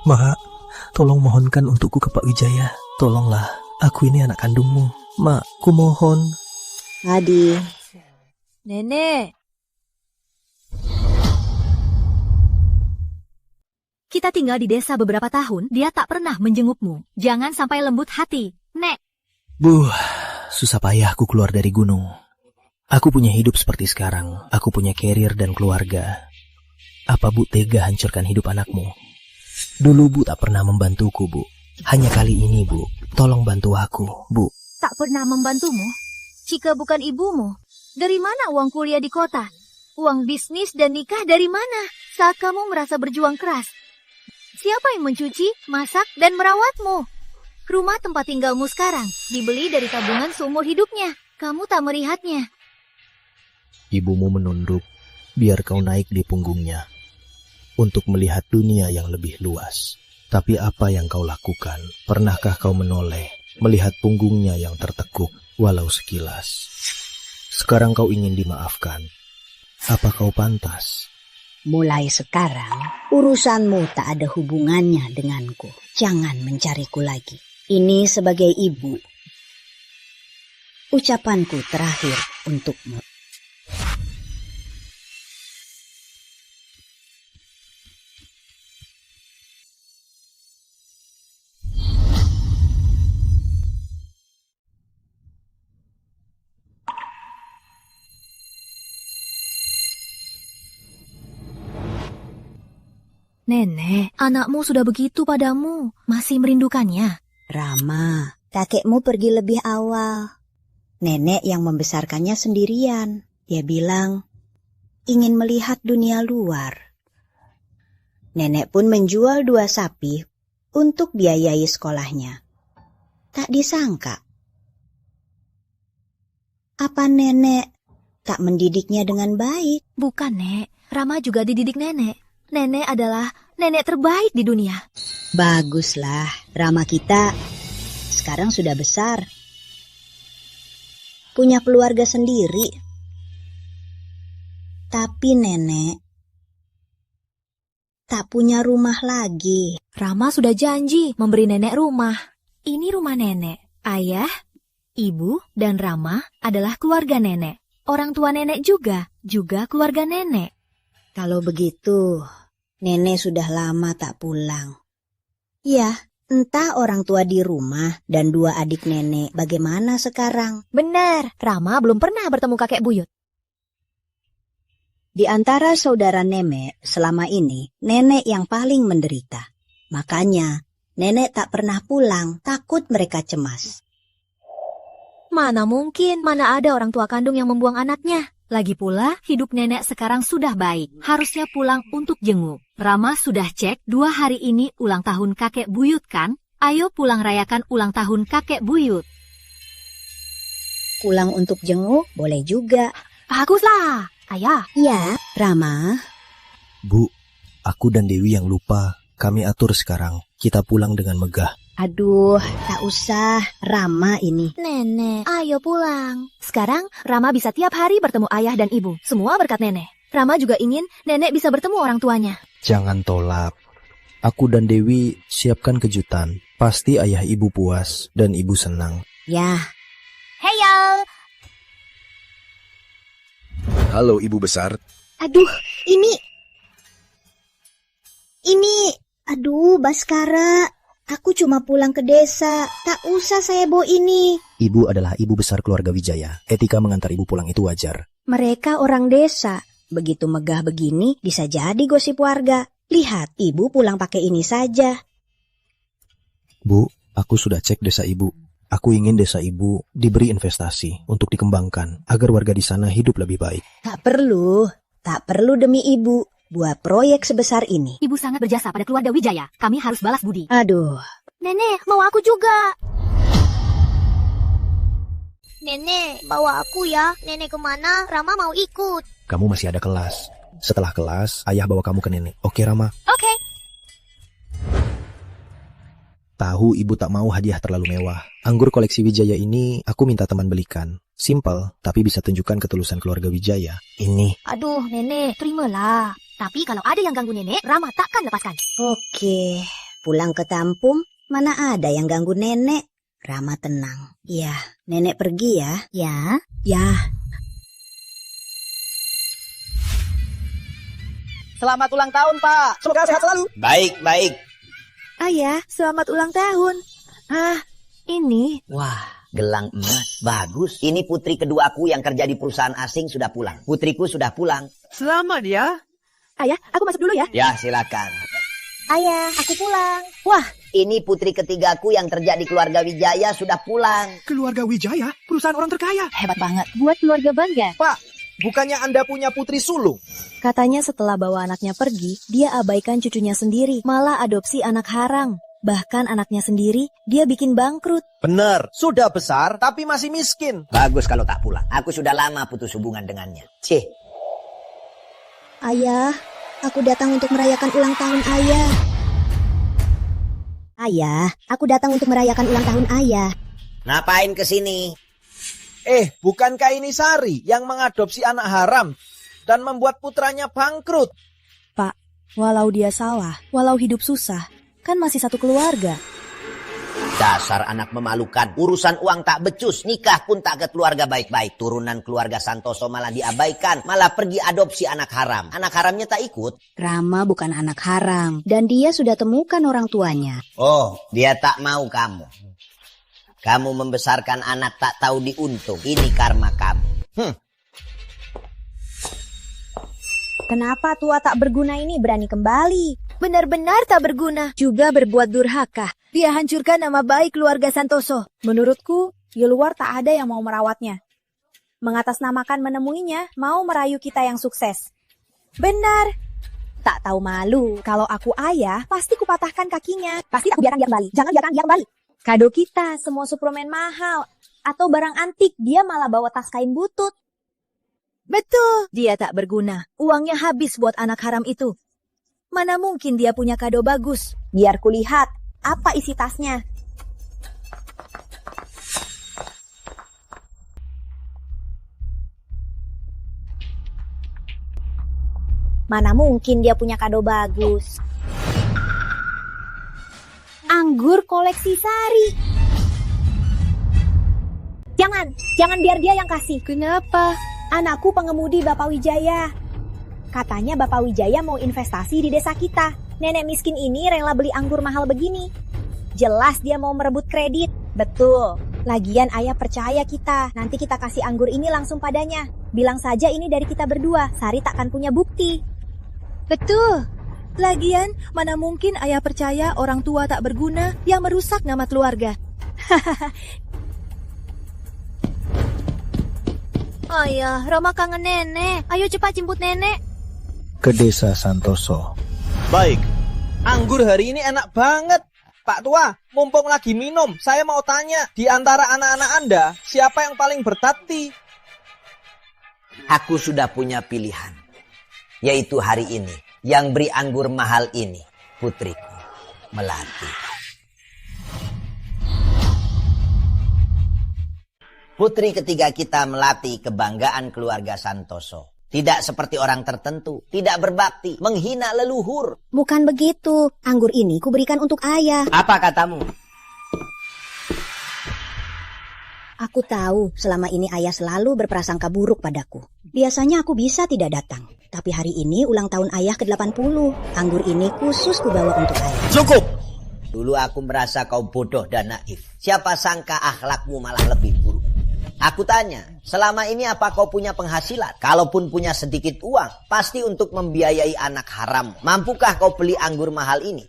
Mak, tolong mohonkan untukku ke Pak Wijaya. Tolonglah, aku ini anak kandungmu. Mak, ku mohon. Adi. Nenek. Kita tinggal di desa beberapa tahun, dia tak pernah menjengukmu. Jangan sampai lembut hati, Nek. Susah payah aku keluar dari gunung. Aku punya hidup seperti sekarang. Aku punya karier dan keluarga. Apa Bu tega hancurkan hidup anakmu? Dulu Bu tak pernah membantuku, Bu. Hanya kali ini, Bu. Tolong bantu aku, Bu. Tak pernah membantumu? Jika bukan ibumu, dari mana uang kuliah di kota? Uang bisnis dan nikah dari mana? Saat kamu merasa berjuang keras. Siapa yang mencuci, masak, dan merawatmu? Rumah tempat tinggalmu sekarang dibeli dari tabungan seumur hidupnya. Kamu tak melihatnya. Ibumu menunduk, biar kau naik di punggungnya. Untuk melihat dunia yang lebih luas. Tapi apa yang kau lakukan? Pernahkah kau menoleh, melihat punggungnya yang tertekuk, walau sekilas? Sekarang kau ingin dimaafkan. Apa kau pantas? Mulai sekarang, urusanmu tak ada hubungannya denganku. Jangan mencariku lagi. Ini sebagai ibu. Ucapanku terakhir untukmu. Nenek, anakmu sudah begitu padamu. Masih merindukannya? Rama, kakekmu pergi lebih awal. Nenek yang membesarkannya sendirian. Dia bilang, ingin melihat dunia luar. Nenek pun menjual 2 sapi untuk biayai sekolahnya. Tak disangka, apa nenek tak mendidiknya dengan baik? Bukan, Nek. Rama juga dididik nenek. Nenek adalah nenek terbaik di dunia. Baguslah, Rama kita sekarang sudah besar. Punya keluarga sendiri. Tapi nenek tak punya rumah lagi. Rama sudah janji memberi nenek rumah. Ini rumah nenek. Ayah, ibu, dan Rama adalah keluarga nenek. Orang tua nenek juga keluarga nenek. Kalau begitu, nenek sudah lama tak pulang. Ya, entah orang tua di rumah dan 2 adik nenek bagaimana sekarang. Benar, Rama belum pernah bertemu kakek buyut. Di antara saudara nenek, selama ini nenek yang paling menderita. Makanya, nenek tak pernah pulang, takut mereka cemas. Mana mungkin, mana ada orang tua kandung yang membuang anaknya. Lagi pula, hidup nenek sekarang sudah baik. Harusnya pulang untuk jenguk. Rama sudah cek 2 hari ini ulang tahun kakek buyut kan? Ayo pulang rayakan ulang tahun kakek buyut. Pulang untuk jenguk boleh juga. Baguslah, ayah. Iya, Rama. Bu, aku dan Dewi yang lupa. Kami atur sekarang. Kita pulang dengan megah. Aduh, tak usah. Rama ini. Nenek, ayo pulang. Sekarang, Rama bisa tiap hari bertemu ayah dan ibu. Semua berkat nenek. Rama juga ingin nenek bisa bertemu orang tuanya. Jangan tolak. Aku dan Dewi siapkan kejutan. Pasti ayah ibu puas dan ibu senang. Ya. Heyo. Halo ibu besar. Aduh, aduh, Baskara. Aku cuma pulang ke desa. Tak usah saya bawa ini. Ibu adalah ibu besar keluarga Wijaya. Etika mengantar ibu pulang itu wajar. Mereka orang desa. Begitu megah begini, bisa jadi gosip warga. Lihat, ibu pulang pakai ini saja. Bu, aku sudah cek desa ibu. Aku ingin desa ibu diberi investasi untuk dikembangkan agar warga di sana hidup lebih baik. Tak perlu demi ibu buat proyek sebesar ini. Ibu sangat berjasa pada keluarga Wijaya. Kami harus balas budi. Aduh. Nenek, mau aku juga. Nenek, bawa aku ya. Nenek kemana, Rama mau ikut. Kamu masih ada kelas. Setelah kelas, ayah bawa kamu ke nenek. Oke, Rama? Oke. Tahu ibu tak mau hadiah terlalu mewah. Anggur koleksi Wijaya ini aku minta teman belikan. Simple, tapi bisa tunjukkan ketulusan keluarga Wijaya. Ini. Aduh, nenek, terimalah. Tapi kalau ada yang ganggu nenek, Rama takkan lepaskan. Oke, pulang ke kampung, mana ada yang ganggu nenek. Rama tenang. Ya, nenek pergi ya. Ya. Selamat ulang tahun, Pak. Semoga sehat selalu. Baik. Ayah, selamat ulang tahun. Ini. Wah, gelang emas. Bagus. Ini putri kedua aku yang kerja di perusahaan asing sudah pulang. Putriku sudah pulang. Selamat ya. Ayah, aku masuk dulu ya. Ya, silakan. Ayah, aku pulang. Wah, ini putri ketigaku yang kerja di keluarga Wijaya sudah pulang. Keluarga Wijaya? Perusahaan orang terkaya. Hebat banget. Buat keluarga bangga. Pak, bukannya Anda punya putri sulung? Katanya setelah bawa anaknya pergi, dia abaikan cucunya sendiri, malah adopsi anak haram. Bahkan anaknya sendiri, dia bikin bangkrut. Benar, sudah besar tapi masih miskin. Bagus kalau tak pulang. Aku sudah lama putus hubungan dengannya. Cih. Ayah, aku datang untuk merayakan ulang tahun ayah. Ayah, aku datang untuk merayakan ulang tahun ayah. Ngapain kesini? Bukankah ini Sari yang mengadopsi anak haram dan membuat putranya bangkrut? Pak, walau dia salah, walau hidup susah, kan masih satu keluarga. Dasar anak memalukan. Urusan uang tak becus. Nikah pun tak ke keluarga baik-baik. Turunan keluarga Santoso malah diabaikan. Malah pergi adopsi anak haram. Anak haramnya tak ikut. Rama bukan anak haram. Dan dia sudah temukan orang tuanya. Oh, dia tak mau kamu. Kamu membesarkan anak tak tahu diuntung. Ini karma kamu. Kenapa tua tak berguna ini berani kembali? Benar-benar tak berguna. Juga berbuat durhaka. Dia hancurkan nama baik keluarga Santoso. Menurutku, di luar tak ada yang mau merawatnya. Mengatasnamakan menemuinya, mau merayu kita yang sukses. Benar. Tak tahu malu. Kalau aku ayah, pasti kupatahkan kakinya. Pasti tak biarkan dia kembali. Jangan biarkan dia kembali. Kado kita, semua suplemen mahal. Atau barang antik, dia malah bawa tas kain butut. Betul, dia tak berguna. Uangnya habis buat anak haram itu. Mana mungkin dia punya kado bagus. Biar kulihat apa isi tasnya. Mana mungkin dia punya kado bagus. Anggur koleksi Sari. Jangan biar dia yang kasih. Kenapa? Anakku pengemudi Bapak Wijaya. Katanya Bapak Wijaya mau investasi di desa kita. Nenek miskin ini rela beli anggur mahal begini. Jelas dia mau merebut kredit. Betul. Lagian ayah percaya kita. Nanti kita kasih anggur ini langsung padanya. Bilang saja ini dari kita berdua. Sari takkan punya bukti. Betul. Lagian, mana mungkin ayah percaya orang tua tak berguna yang merusak nama keluarga. Ayah, Rama kangen nenek. Ayo cepat jemput nenek. Ke desa Santoso. Baik, anggur hari ini enak banget. Pak Tua, mumpung lagi minum, saya mau tanya, di antara anak-anak Anda, siapa yang paling bertakti? Aku sudah punya pilihan, yaitu hari ini, yang beri anggur mahal ini, putriku, Melati. Putri ketiga kita, Melati, kebanggaan keluarga Santoso. Tidak seperti orang tertentu, tidak berbakti, menghina leluhur. Bukan begitu, anggur ini kuberikan untuk ayah. Apa katamu? Aku tahu selama ini ayah selalu berprasangka buruk padaku. Biasanya aku bisa tidak datang. Tapi hari ini ulang tahun ayah ke-80. Anggur ini khusus kubawa untuk ayah. Cukup! Dulu aku merasa kau bodoh dan naif. Siapa sangka akhlakmu malah lebih buruk. Aku tanya, selama ini apa kau punya penghasilan? Kalaupun punya sedikit uang, pasti untuk membiayai anak haram. Mampukah kau beli anggur mahal ini?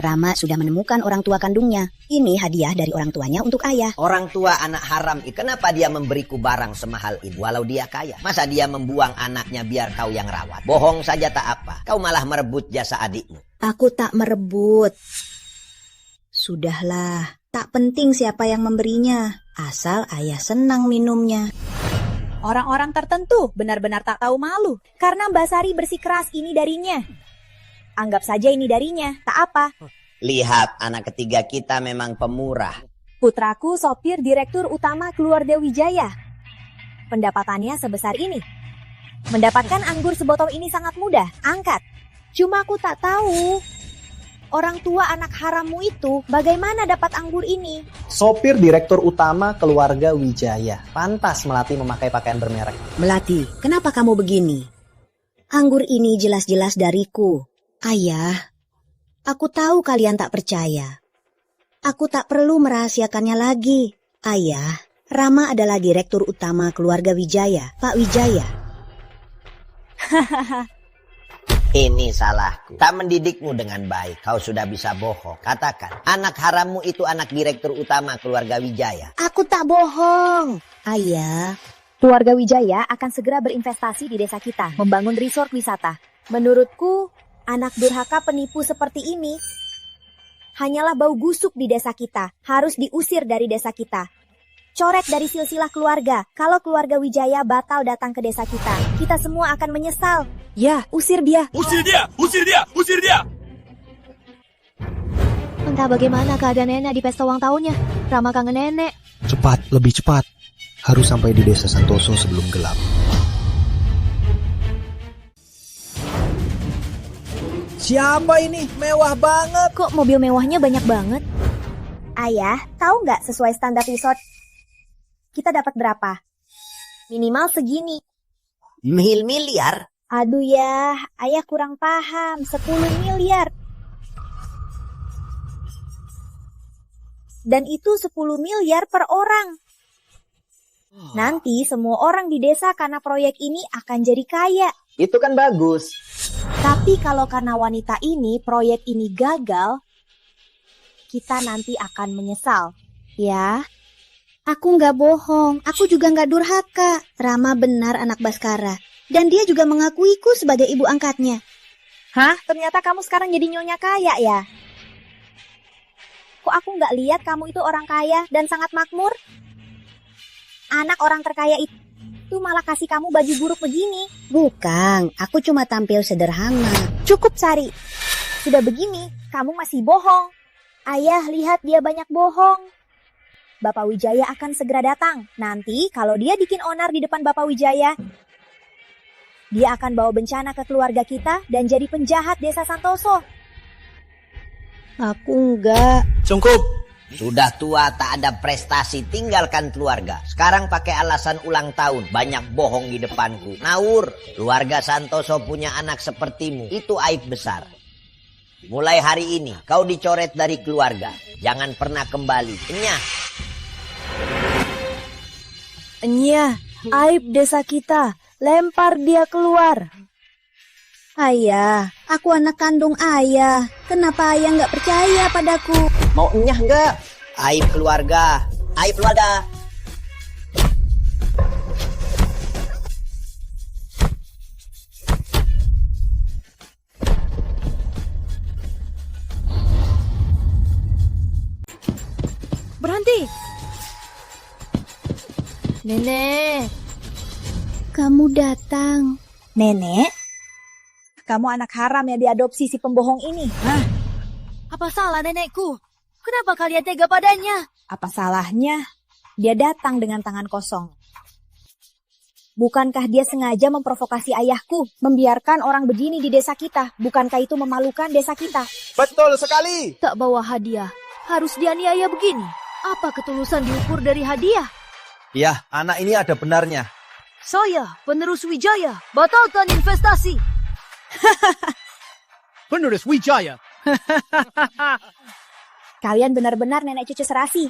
Rama sudah menemukan orang tua kandungnya. Ini hadiah dari orang tuanya untuk ayah. Orang tua anak haram, kenapa dia memberiku barang semahal ini walau dia kaya? Masa dia membuang anaknya biar kau yang rawat? Bohong saja tak apa, kau malah merebut jasa adikmu. Aku tak merebut. Sudahlah, tak penting siapa yang memberinya. Asal ayah senang minumnya. Orang-orang tertentu benar-benar tak tahu malu. Karena Mbak Sari bersikeras ini darinya. Anggap saja ini darinya, tak apa. Lihat, anak ketiga kita memang pemurah. Putraku sopir direktur utama keluarga Wijaya. Pendapatannya sebesar ini. Mendapatkan anggur sebotol ini sangat mudah, angkat. Cuma aku tak tahu, orang tua anak harammu itu bagaimana dapat anggur ini? Sopir direktur utama keluarga Wijaya. Pantas Melati memakai pakaian bermerek. Melati, kenapa kamu begini? Anggur ini jelas-jelas dariku. Ayah, aku tahu kalian tak percaya. Aku tak perlu merahasiakannya lagi. Ayah, Rama adalah direktur utama keluarga Wijaya, Pak Wijaya. Ini salahku. Tak mendidikmu dengan baik. Kau sudah bisa bohong. Katakan, anak harammu itu anak direktur utama keluarga Wijaya. Aku tak bohong. Ayah, keluarga Wijaya akan segera berinvestasi di desa kita, membangun resort wisata. Menurutku, anak durhaka penipu seperti ini hanyalah bau busuk di desa kita. Harus diusir dari desa kita. Coret dari silsilah keluarga. Kalau keluarga Wijaya batal datang ke desa kita, kita semua akan menyesal. Ya, usir dia. Usir dia! Usir dia! Usir dia! Entah bagaimana keadaan nenek di pesta ulang tahunnya. Rama kangen nenek. Cepat, lebih cepat. Harus sampai di desa Santoso sebelum gelap. Siapa ini? Mewah banget. Kok mobil mewahnya banyak banget? Ayah, tahu nggak sesuai standar resort kita dapat berapa? Minimal segini. Miliar? Aduh ya, ayah kurang paham. 10 miliar. Dan itu 10 miliar per orang. Nanti semua orang di desa karena proyek ini akan jadi kaya. Itu kan bagus. Tapi kalau karena wanita ini, proyek ini gagal, kita nanti akan menyesal. ya. Aku nggak bohong, aku juga nggak durhaka. Rama benar anak Baskara. Dan dia juga mengakuiku sebagai ibu angkatnya. Hah? Ternyata kamu sekarang jadi nyonya kaya ya? Kok aku nggak lihat kamu itu orang kaya dan sangat makmur? Anak orang terkaya itu malah kasih kamu baju buruk begini. Bukan, aku cuma tampil sederhana. Cukup, Sari. Sudah begini, kamu masih bohong. Ayah, lihat dia banyak bohong. Bapak Wijaya akan segera datang. Nanti kalau dia bikin onar di depan Bapak Wijaya, dia akan bawa bencana ke keluarga kita dan jadi penjahat desa Santoso. Aku enggak. Cukup. Sudah tua tak ada prestasi, tinggalkan keluarga. Sekarang pakai alasan ulang tahun, banyak bohong di depanku. Ngawur, keluarga Santoso punya anak sepertimu, itu aib besar. Mulai hari ini kau dicoret dari keluarga, jangan pernah kembali. Enyah. Enyah, aib desa kita, lempar dia keluar. Ayah, aku anak kandung ayah. Kenapa ayah nggak percaya padaku? Mau enyah nggak? Aib keluarga, aib keluarga. Berhenti. Nenek. Kamu datang. Nenek? Kamu anak haram yang diadopsi si pembohong ini. Hah? Apa salah nenekku? Kenapa kalian tega padanya? Apa salahnya? Dia datang dengan tangan kosong. Bukankah dia sengaja memprovokasi ayahku, membiarkan orang begini di desa kita? Bukankah itu memalukan desa kita? Betul sekali. Tak bawa hadiah, harus dianiaya begini. Apa ketulusan diukur dari hadiah? Ya, anak ini ada benarnya. Saya, penerus Wijaya, batalkan investasi. Penerus Wijaya. Kalian benar-benar nenek cucu serasi.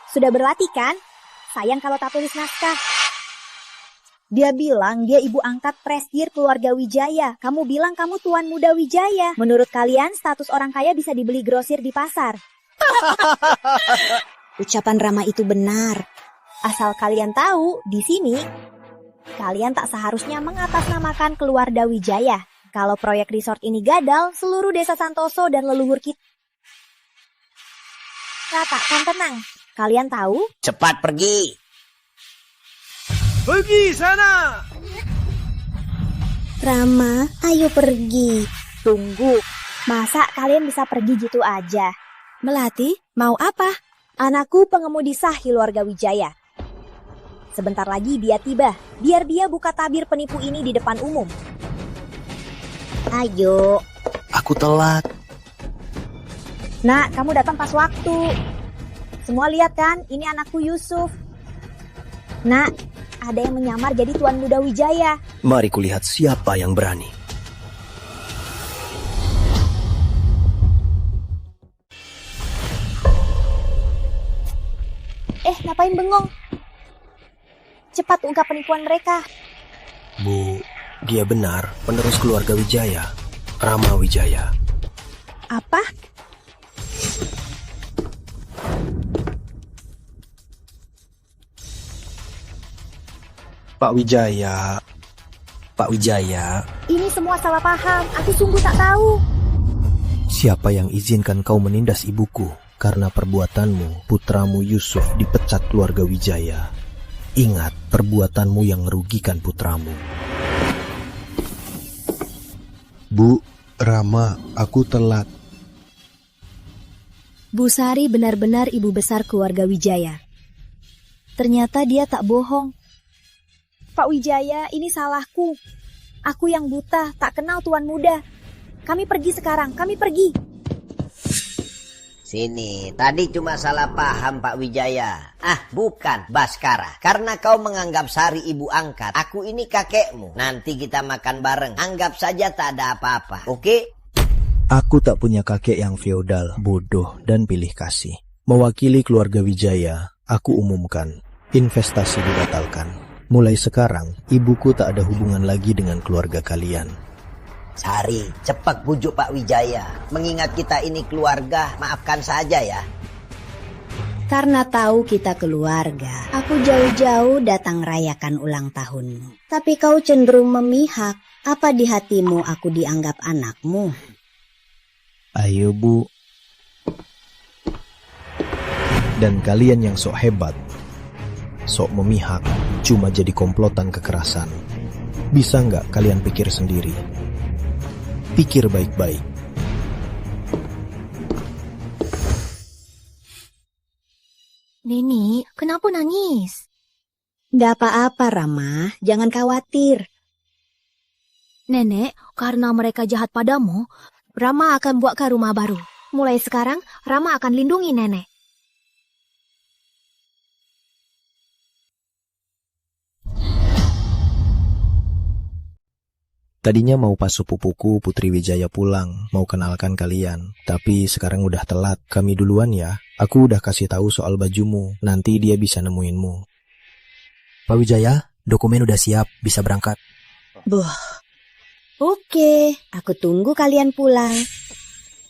Sudah berlatih kan? Sayang kalau tak tulis naskah. Dia bilang dia ibu angkat presidir keluarga Wijaya. Kamu bilang kamu tuan muda Wijaya. Menurut kalian status orang kaya bisa dibeli grosir di pasar. Ucapan Rama itu benar. Asal kalian tahu, di sini kalian tak seharusnya mengatasnamakan keluarga Wijaya. Kalau proyek resort ini gagal, seluruh desa Santoso dan leluhur kita takkan tenang. Kalian tahu? Cepat pergi. Pergi sana. Rama, ayo pergi. Tunggu, masa kalian bisa pergi gitu aja? Melati, mau apa? Anakku pengemudi sah keluarga Wijaya. Sebentar lagi dia tiba. Biar dia buka tabir penipu ini di depan umum. Ayo. Aku telat. Nak, kamu datang pas waktu. Semua lihat kan, ini anakku Yusuf. Nak, ada yang menyamar jadi tuan muda Wijaya. Mari kulihat siapa yang berani. Ngapain bengong? Cepat ungkap penipuan mereka. Bu, dia benar, penerus keluarga Wijaya, Rama Wijaya. Apa? Pak Wijaya. Ini semua salah paham, aku sungguh tak tahu. Siapa yang izinkan kau menindas ibuku? Karena perbuatanmu, putramu Yusuf dipecat keluarga Wijaya. Ingat, perbuatanmu yang merugikan putramu. Bu, Rama, aku telat. Bu Sari benar-benar ibu besar keluarga Wijaya. Ternyata dia tak bohong. Pak Wijaya, ini salahku. Aku yang buta, tak kenal tuan muda. Kami pergi sekarang, kami pergi. Sini, tadi cuma salah paham Pak Wijaya. Bukan, Baskara. Karena kau menganggap Sari ibu angkat, aku ini kakekmu. Nanti kita makan bareng, anggap saja tak ada apa-apa, oke? Aku tak punya kakek yang feodal, bodoh, dan pilih kasih. Mewakili keluarga Wijaya, aku umumkan, investasi dibatalkan. Mulai sekarang, ibuku tak ada hubungan lagi dengan keluarga kalian. Sari, cepat bujuk Pak Wijaya. Mengingat kita ini keluarga, maafkan saja ya. Karena tahu kita keluarga, aku jauh-jauh datang rayakan ulang tahunmu. Tapi kau cenderung memihak. Apa di hatimu aku dianggap anakmu? Ayo Bu. Dan kalian yang sok hebat, sok memihak, cuma jadi komplotan kekerasan. Bisa nggak kalian pikir sendiri? Pikir baik-baik. Nenek, kenapa nangis? Gak apa-apa, Rama. Jangan khawatir. Nenek, karena mereka jahat padamu, Rama akan buatkan rumah baru. Mulai sekarang, Rama akan lindungi nenek. Tadinya mau pas sepupuku Putri Wijaya pulang, mau kenalkan kalian. Tapi sekarang udah telat, kami duluan ya. Aku udah kasih tahu soal bajumu, nanti dia bisa nemuinmu. Pak Wijaya, dokumen udah siap, bisa berangkat. Oke, aku tunggu kalian pulang.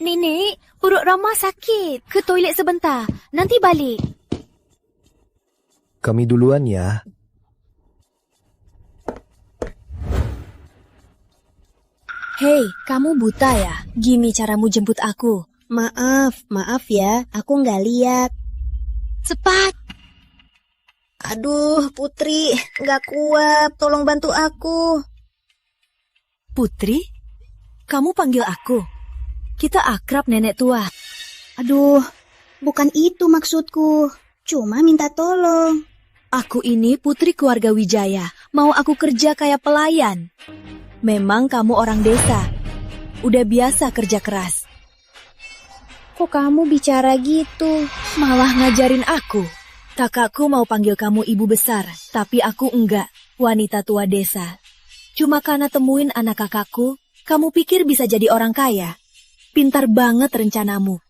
Nenek, perut Rama sakit. Ke toilet sebentar, nanti balik. Kami duluan ya. Hei, kamu buta ya? Gini caramu jemput aku. Maaf ya, aku nggak lihat. Cepat. Aduh, Putri, nggak kuat. Tolong bantu aku. Putri? Kamu panggil aku? Kita akrab nenek tua. Aduh, bukan itu maksudku. Cuma minta tolong. Aku ini putri keluarga Wijaya. Mau aku kerja kayak pelayan. Memang kamu orang desa. Udah biasa kerja keras. Kok kamu bicara gitu? Malah ngajarin aku. Kakakku mau panggil kamu ibu besar, tapi aku enggak, wanita tua desa. Cuma karena temuin anak kakakku, kamu pikir bisa jadi orang kaya? Pintar banget rencanamu.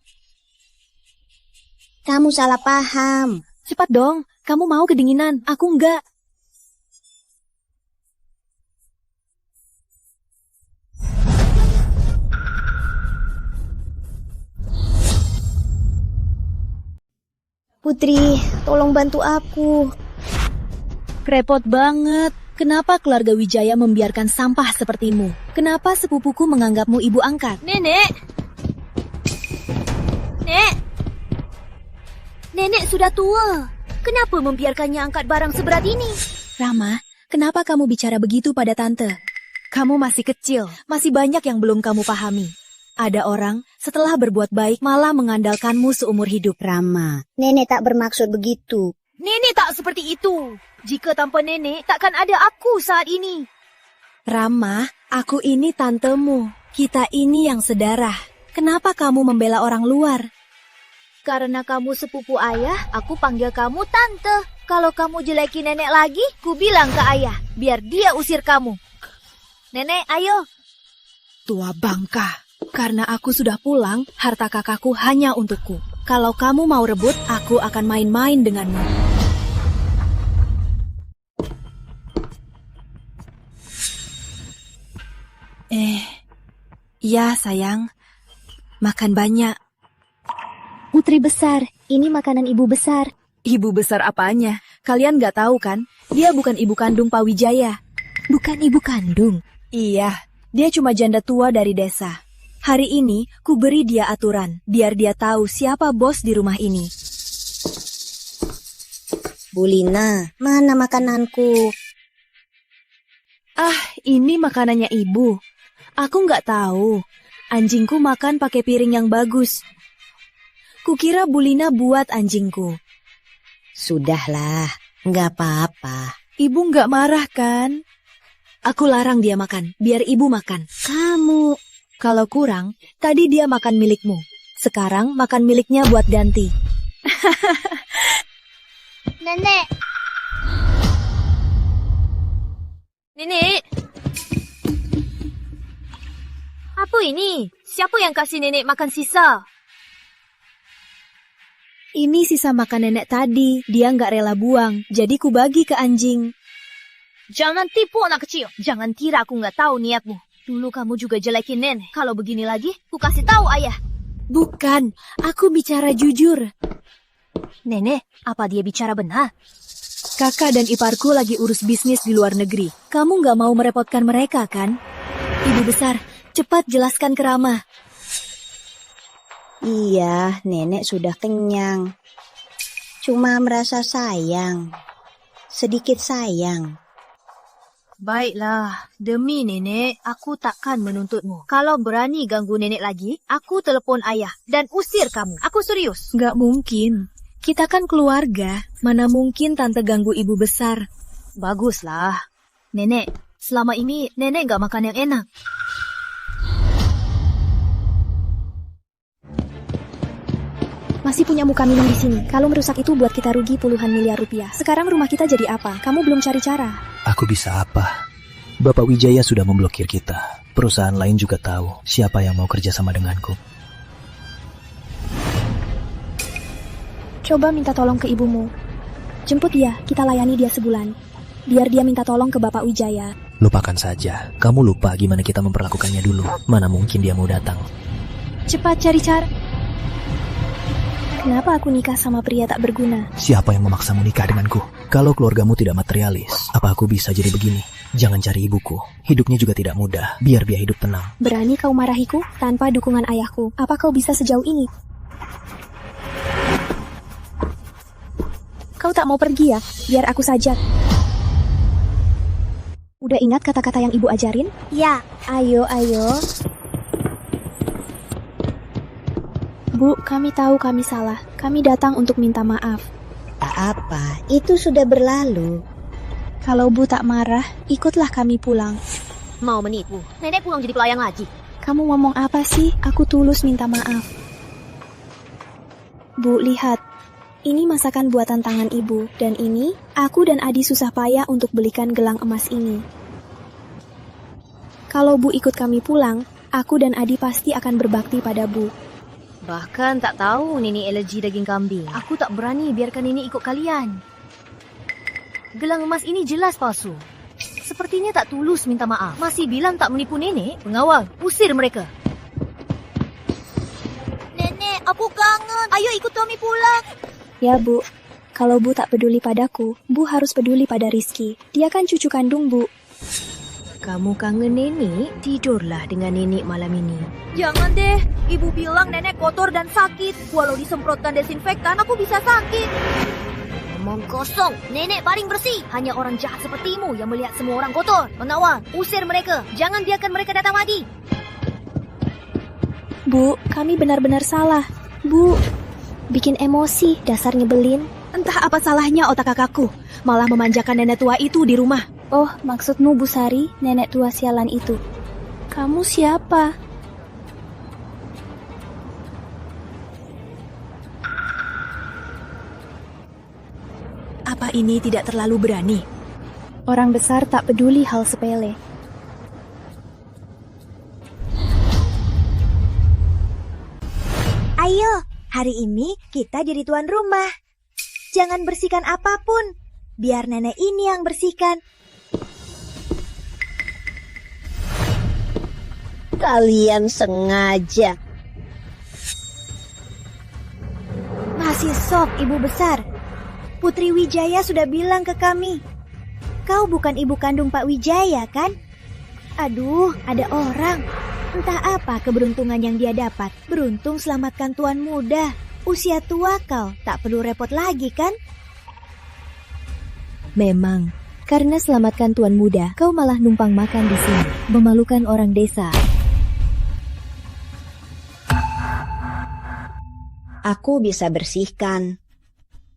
Kamu salah paham. Cepat dong, kamu mau kedinginan, aku enggak. Putri, tolong bantu aku. Repot banget. Kenapa keluarga Wijaya membiarkan sampah sepertimu? Kenapa sepupuku menganggapmu ibu angkat? Nenek! Nenek sudah tua. Kenapa membiarkannya angkat barang seberat ini? Rama, kenapa kamu bicara begitu pada tante? Kamu masih kecil, masih banyak yang belum kamu pahami. Ada orang setelah berbuat baik malah mengandalkanmu seumur hidup. Rama, nenek tak bermaksud begitu. Nenek tak seperti itu. Jika tanpa nenek, takkan ada aku saat ini. Rama, aku ini tantemu. Kita ini yang sedarah. Kenapa kamu membela orang luar? Karena kamu sepupu ayah, aku panggil kamu tante. Kalau kamu jeleki nenek lagi, ku bilang ke ayah, biar dia usir kamu. Nenek, ayo. Tua bangka. Karena aku sudah pulang, harta kakakku hanya untukku. Kalau kamu mau rebut, aku akan main-main denganmu. Ya sayang, makan banyak. Putri besar, ini makanan ibu besar. Ibu besar apanya? Kalian gak tahu kan? Dia bukan ibu kandung Pak Wijaya. Bukan ibu kandung? Iya, dia cuma janda tua dari desa. Hari ini, ku beri dia aturan, biar dia tahu siapa bos di rumah ini. Bulina, mana makananku? Ini makanannya ibu. Aku nggak tahu. Anjingku makan pakai piring yang bagus. Kukira Bulina buat anjingku. Sudahlah, nggak apa-apa. Ibu nggak marah kan? Aku larang dia makan, biar ibu makan. Kamu... Kalau kurang, tadi dia makan milikmu. Sekarang makan miliknya buat ganti. Nenek! Nenek! Apa ini? Siapa yang kasih nenek makan sisa? Ini sisa makan nenek tadi. Dia nggak rela buang, jadi ku bagi ke anjing. Jangan tipu anak kecil. Jangan kira aku nggak tahu niatmu. Dulu kamu juga jelekin nenek. Kalau begini lagi, ku kasih tahu ayah. Bukan, aku bicara jujur. Nenek, apa dia bicara benar? Kakak dan iparku lagi urus bisnis di luar negeri. Kamu nggak mau merepotkan mereka, kan? Ibu besar, cepat jelaskan ke Rama. Iya, nenek sudah kenyang. Cuma merasa sayang. Sedikit sayang. Baiklah, demi nenek, aku takkan menuntutmu. Kalau berani ganggu nenek lagi, aku telepon ayah dan usir kamu. Aku serius. Nggak mungkin. Kita kan keluarga. Mana mungkin tante ganggu ibu besar. Baguslah. Nenek, selama ini nenek nggak makan yang enak. Masih punya muka minum di sini. Kalung rusak itu buat kita rugi puluhan miliar rupiah. Sekarang rumah kita jadi apa? Kamu belum cari cara. Aku bisa apa? Bapak Wijaya sudah memblokir kita. Perusahaan lain juga tahu siapa yang mau kerja sama denganku. Coba minta tolong ke ibumu. Jemput dia, kita layani dia sebulan. Biar dia minta tolong ke Bapak Wijaya. Lupakan saja. Kamu lupa gimana kita memperlakukannya dulu. Mana mungkin dia mau datang. Cepat cari cara. Kenapa aku nikah sama pria tak berguna? Siapa yang memaksamu nikah denganku? Kalau keluargamu tidak materialis, apa aku bisa jadi begini? Jangan cari ibuku. Hidupnya juga tidak mudah. Biar dia hidup tenang. Berani kau marahiku tanpa dukungan ayahku? Apa kau bisa sejauh ini? Kau tak mau pergi ya? Biar aku saja. Udah ingat kata-kata yang ibu ajarin? Ya. Ayo. Bu, kami tahu kami salah. Kami datang untuk minta maaf. Tak apa, itu sudah berlalu. Kalau Bu tak marah, ikutlah kami pulang. Mau menipu? Nenek pulang jadi pelayang lagi. Kamu ngomong apa sih? Aku tulus minta maaf. Bu, lihat. Ini masakan buatan tangan ibu. Dan ini, aku dan Adi susah payah untuk belikan gelang emas ini. Kalau Bu ikut kami pulang, aku dan Adi pasti akan berbakti pada Bu. Bahkan tak tahu Nenek alergi daging kambing. Aku tak berani biarkan Nenek ikut kalian. Gelang emas ini jelas palsu. Sepertinya tak tulus minta maaf. Masih bilang tak menipu Nenek. Pengawal, usir mereka. Nenek, aku kangen. Ayo ikut kami pulang. Ya Bu, kalau Bu tak peduli padaku, Bu harus peduli pada Rizky. Dia kan cucu kandung Bu. Kamu kangen Nenek? Tidurlah dengan Nenek malam ini. Jangan deh, ibu bilang nenek kotor dan sakit. Walau disemprotkan desinfektan, aku bisa sakit. Omong kosong, Nenek paling bersih. Hanya orang jahat sepertimu yang melihat semua orang kotor. Pengawal, usir mereka. Jangan biarkan mereka datang lagi. Bu, kami benar-benar salah. Bu, bikin emosi, dasar nyebelin. Entah apa salahnya otak kakakku. Malah memanjakan nenek tua itu di rumah. Oh, maksudmu Bu Sari, nenek tua sialan itu. Kamu siapa? Apa ini tidak terlalu berani? Orang besar tak peduli hal sepele. Ayo, hari ini kita jadi tuan rumah. Jangan bersihkan apapun. Biar nenek ini yang bersihkan. Kalian sengaja. Masih sok, Ibu Besar. Putri Wijaya sudah bilang ke kami. Kau bukan ibu kandung Pak Wijaya, kan? Aduh, ada orang. Entah apa keberuntungan yang dia dapat. Beruntung selamatkan tuan muda. Usia tua kau, tak perlu repot lagi, kan? Memang, karena selamatkan tuan muda, kau malah numpang makan di sini. Memalukan orang desa. Aku bisa bersihkan.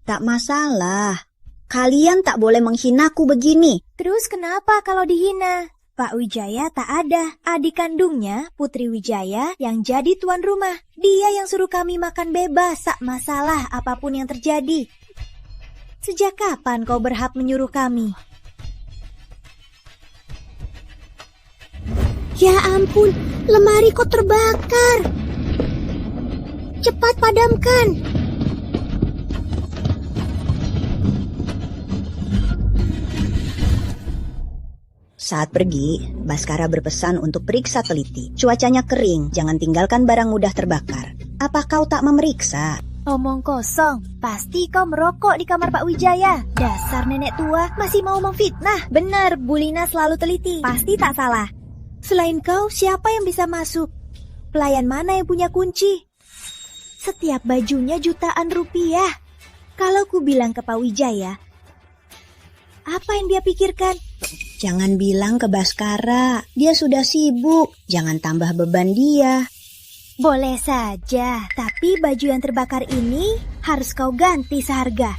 Tak masalah. Kalian tak boleh menghinaku begini. Terus kenapa kalau dihina? Pak Wijaya tak ada. Adik kandungnya, Putri Wijaya, yang jadi tuan rumah. Dia yang suruh kami makan bebas, tak masalah apapun yang terjadi. Sejak kapan kau berhak menyuruh kami? Ya ampun, lemari kok terbakar. Cepat padamkan. Saat pergi, Baskara berpesan untuk periksa teliti. Cuacanya kering, jangan tinggalkan barang mudah terbakar. Apa kau tak memeriksa? Omong kosong, pasti kau merokok di kamar Pak Wijaya. Dasar nenek tua masih mau memfitnah. Benar, Bu Lina selalu teliti. Pasti tak salah. Selain kau, siapa yang bisa masuk? Pelayan mana yang punya kunci? Setiap bajunya jutaan rupiah. Kalau ku bilang ke Pak Wijaya, apa yang dia pikirkan? Jangan bilang ke Baskara, dia sudah sibuk. Jangan tambah beban dia. Boleh saja, tapi baju yang terbakar ini harus kau ganti seharga.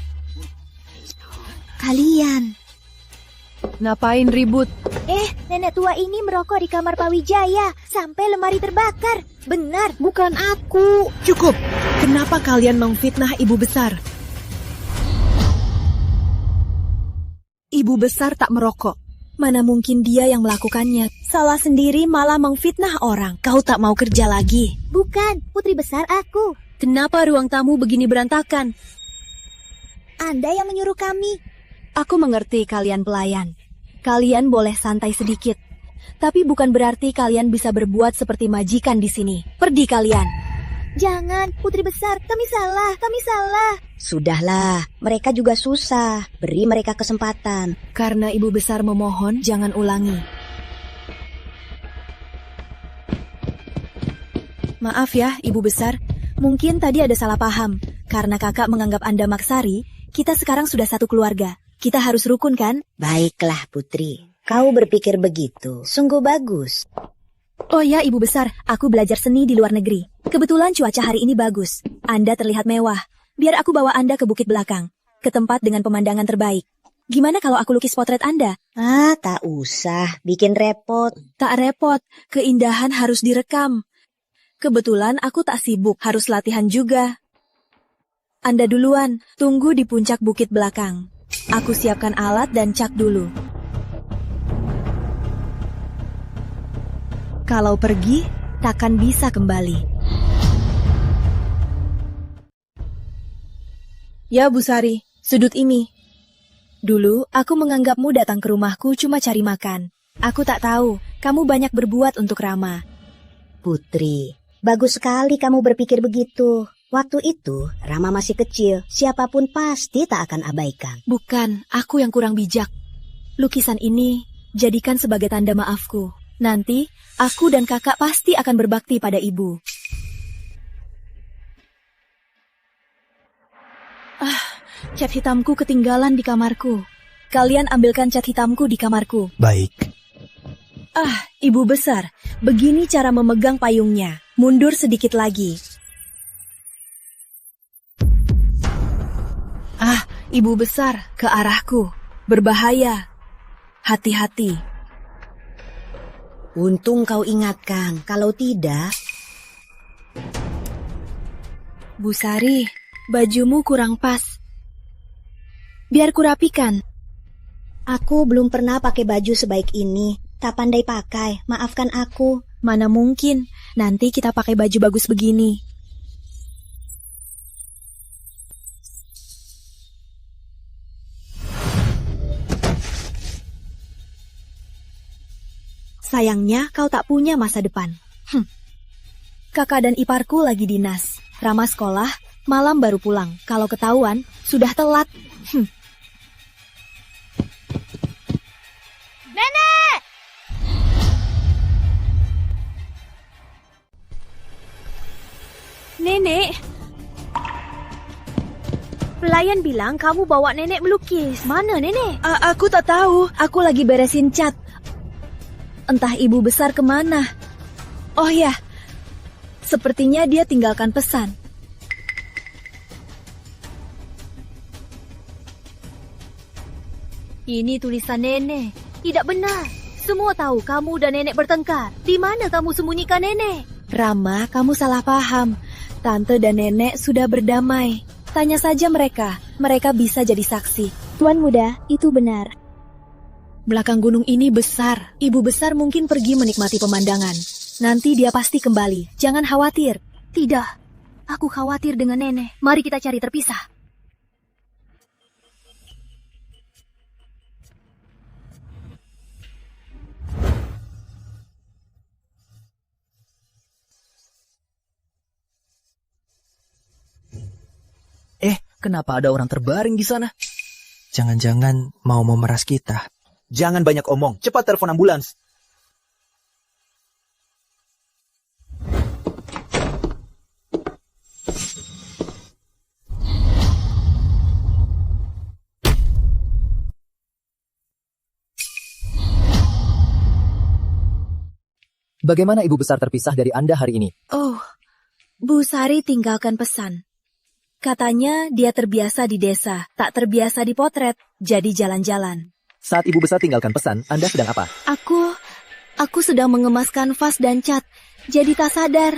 Kalian. Ngapain ribut? Nenek tua ini merokok di kamar Pak Wijaya sampai lemari terbakar. Benar, Bukan aku. Cukup. Kenapa kalian memfitnah ibu besar? Ibu besar tak merokok. Mana mungkin dia yang melakukannya? Salah sendiri malah memfitnah orang. Kau tak mau kerja lagi? bukan, putri besar aku. Kenapa ruang tamu begini berantakan? Anda yang menyuruh kami. Aku mengerti kalian pelayan. Kalian boleh santai sedikit. Tapi bukan berarti kalian bisa berbuat seperti majikan di sini. Pergi kalian. Jangan, putri besar, kami salah. Sudahlah, mereka juga susah. Beri mereka kesempatan. Karena ibu besar memohon, jangan ulangi. Maaf ya, ibu besar. Mungkin tadi ada salah paham. Karena kakak menganggap Anda Maksari, kita sekarang sudah satu keluarga. Kita harus rukun kan? Baiklah, Putri. Kau berpikir begitu. Sungguh bagus. Oh ya, ibu besar. Aku belajar seni di luar negeri. Kebetulan cuaca hari ini bagus. Anda terlihat mewah. Biar aku bawa Anda ke bukit belakang. Ke tempat dengan pemandangan terbaik. Gimana kalau aku lukis potret Anda? Tak usah. Bikin repot. Tak repot. Keindahan harus direkam. Kebetulan aku tak sibuk. Harus latihan juga. Anda duluan. Tunggu di puncak bukit belakang. Aku siapkan alat dan cat dulu. Kalau pergi, takkan bisa kembali. Ya, Bu Sari, sudut ini. Dulu, aku menganggapmu datang ke rumahku cuma cari makan. Aku tak tahu, kamu banyak berbuat untuk Rama. Putri, bagus sekali kamu berpikir begitu. Waktu itu, Rama masih kecil. Siapapun pasti tak akan abaikan. Bukan, aku yang kurang bijak. Lukisan ini, jadikan sebagai tanda maafku. Nanti, aku dan kakak pasti akan berbakti pada ibu. Cat hitamku ketinggalan di kamarku. Kalian ambilkan cat hitamku di kamarku. Baik. Ibu besar, begini cara memegang payungnya. Mundur sedikit lagi. Ibu besar, ke arahku. Berbahaya. Hati-hati. Untung kau ingatkan, kalau tidak... Bu Sari, bajumu kurang pas. Biar kurapikan. Aku belum pernah pakai baju sebaik ini. Tak pandai pakai, maafkan aku. Mana mungkin, nanti kita pakai baju bagus begini. Sayangnya kau tak punya masa depan. Kakak dan iparku lagi dinas. Rama sekolah, malam baru pulang. Kalau ketahuan, sudah telat. Nenek! Nenek! Pelayan bilang kamu bawa nenek melukis. Mana nenek? Aku tak tahu. Aku lagi beresin cat. Entah ibu besar kemana. Oh ya, sepertinya dia tinggalkan pesan. Ini tulisan nenek. Tidak benar. Semua tahu kamu dan nenek bertengkar. Di mana kamu sembunyikan nenek? Rama, kamu salah paham. Tante dan nenek sudah berdamai. Tanya saja mereka. Mereka bisa jadi saksi. Tuan muda, itu benar. Belakang gunung ini besar. Ibu besar mungkin pergi menikmati pemandangan. Nanti dia pasti kembali. Jangan khawatir. Tidak. Aku khawatir dengan nenek. Mari kita cari terpisah. Kenapa ada orang terbaring di sana? Jangan-jangan mau memeras kita. Jangan banyak omong, cepat telepon ambulans. Bagaimana Ibu Besar terpisah dari Anda hari ini? Oh, Bu Sari tinggalkan pesan. Katanya dia terbiasa di desa, tak terbiasa dipotret, jadi jalan-jalan. Saat Ibu Besar tinggalkan pesan, Anda sedang apa? Aku sedang mengemaskan vas dan cat, jadi tak sadar.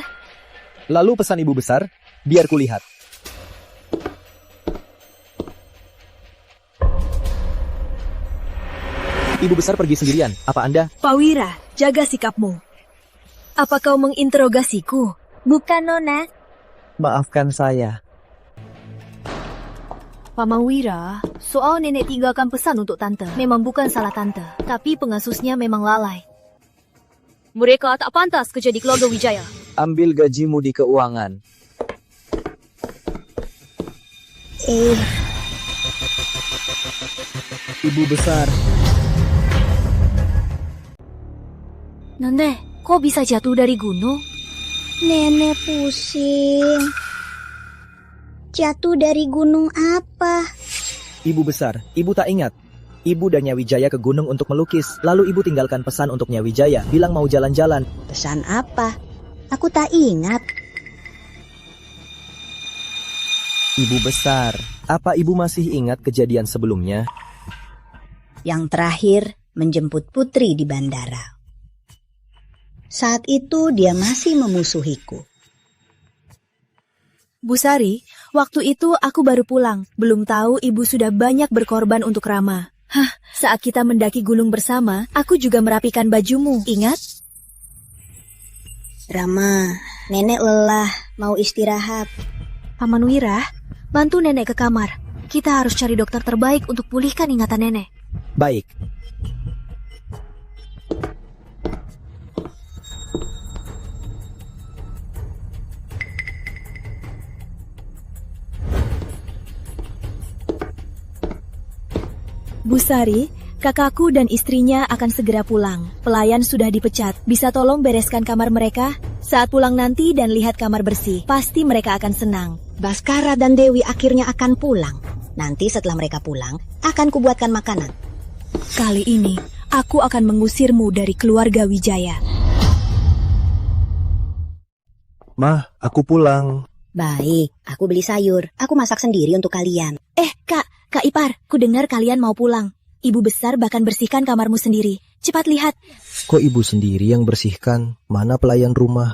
Lalu pesan Ibu Besar, biar kulihat. Ibu Besar pergi sendirian, apa Anda? Pak Wira, jaga sikapmu. Apa kau menginterogasiku? Bukan, Nona. Maafkan saya. Paman Wira, soal nenek tinggalkan pesan untuk tante memang bukan salah tante, tapi pengasuhnya memang lalai. Mereka tak pantas kerja di keluarga Wijaya. Ambil gajimu di keuangan. Ibu Besar. Nenek, kok bisa jatuh dari gunung? Nenek pusing. Jatuh dari gunung apa? Ibu Besar, Ibu tak ingat. Ibu dan Nyai Wijaya ke gunung untuk melukis. Lalu Ibu tinggalkan pesan untuk Nyai Wijaya, bilang mau jalan-jalan. Pesan apa? Aku tak ingat. Ibu Besar, apa Ibu masih ingat kejadian sebelumnya? Yang terakhir, menjemput Putri di bandara. Saat itu dia masih memusuhiku. Bu Sari, waktu itu aku baru pulang. Belum tahu ibu sudah banyak berkorban untuk Rama. Saat kita mendaki gunung bersama, aku juga merapikan bajumu, ingat? Rama, nenek lelah, mau istirahat. Paman Wira, bantu nenek ke kamar. Kita harus cari dokter terbaik untuk pulihkan ingatan nenek. Baik. Bu Sari, kakakku dan istrinya akan segera pulang. Pelayan sudah dipecat. Bisa tolong bereskan kamar mereka? Saat pulang nanti dan lihat kamar bersih, pasti mereka akan senang. Baskara dan Dewi akhirnya akan pulang. Nanti setelah mereka pulang, akan kubuatkan makanan. Kali ini, aku akan mengusirmu dari keluarga Wijaya. Mah, aku pulang. Baik, aku beli sayur. Aku masak sendiri untuk kalian. Kak Ipar, ku dengar kalian mau pulang. Ibu besar bahkan bersihkan kamarmu sendiri. Cepat lihat. Kok ibu sendiri yang bersihkan? Mana pelayan rumah?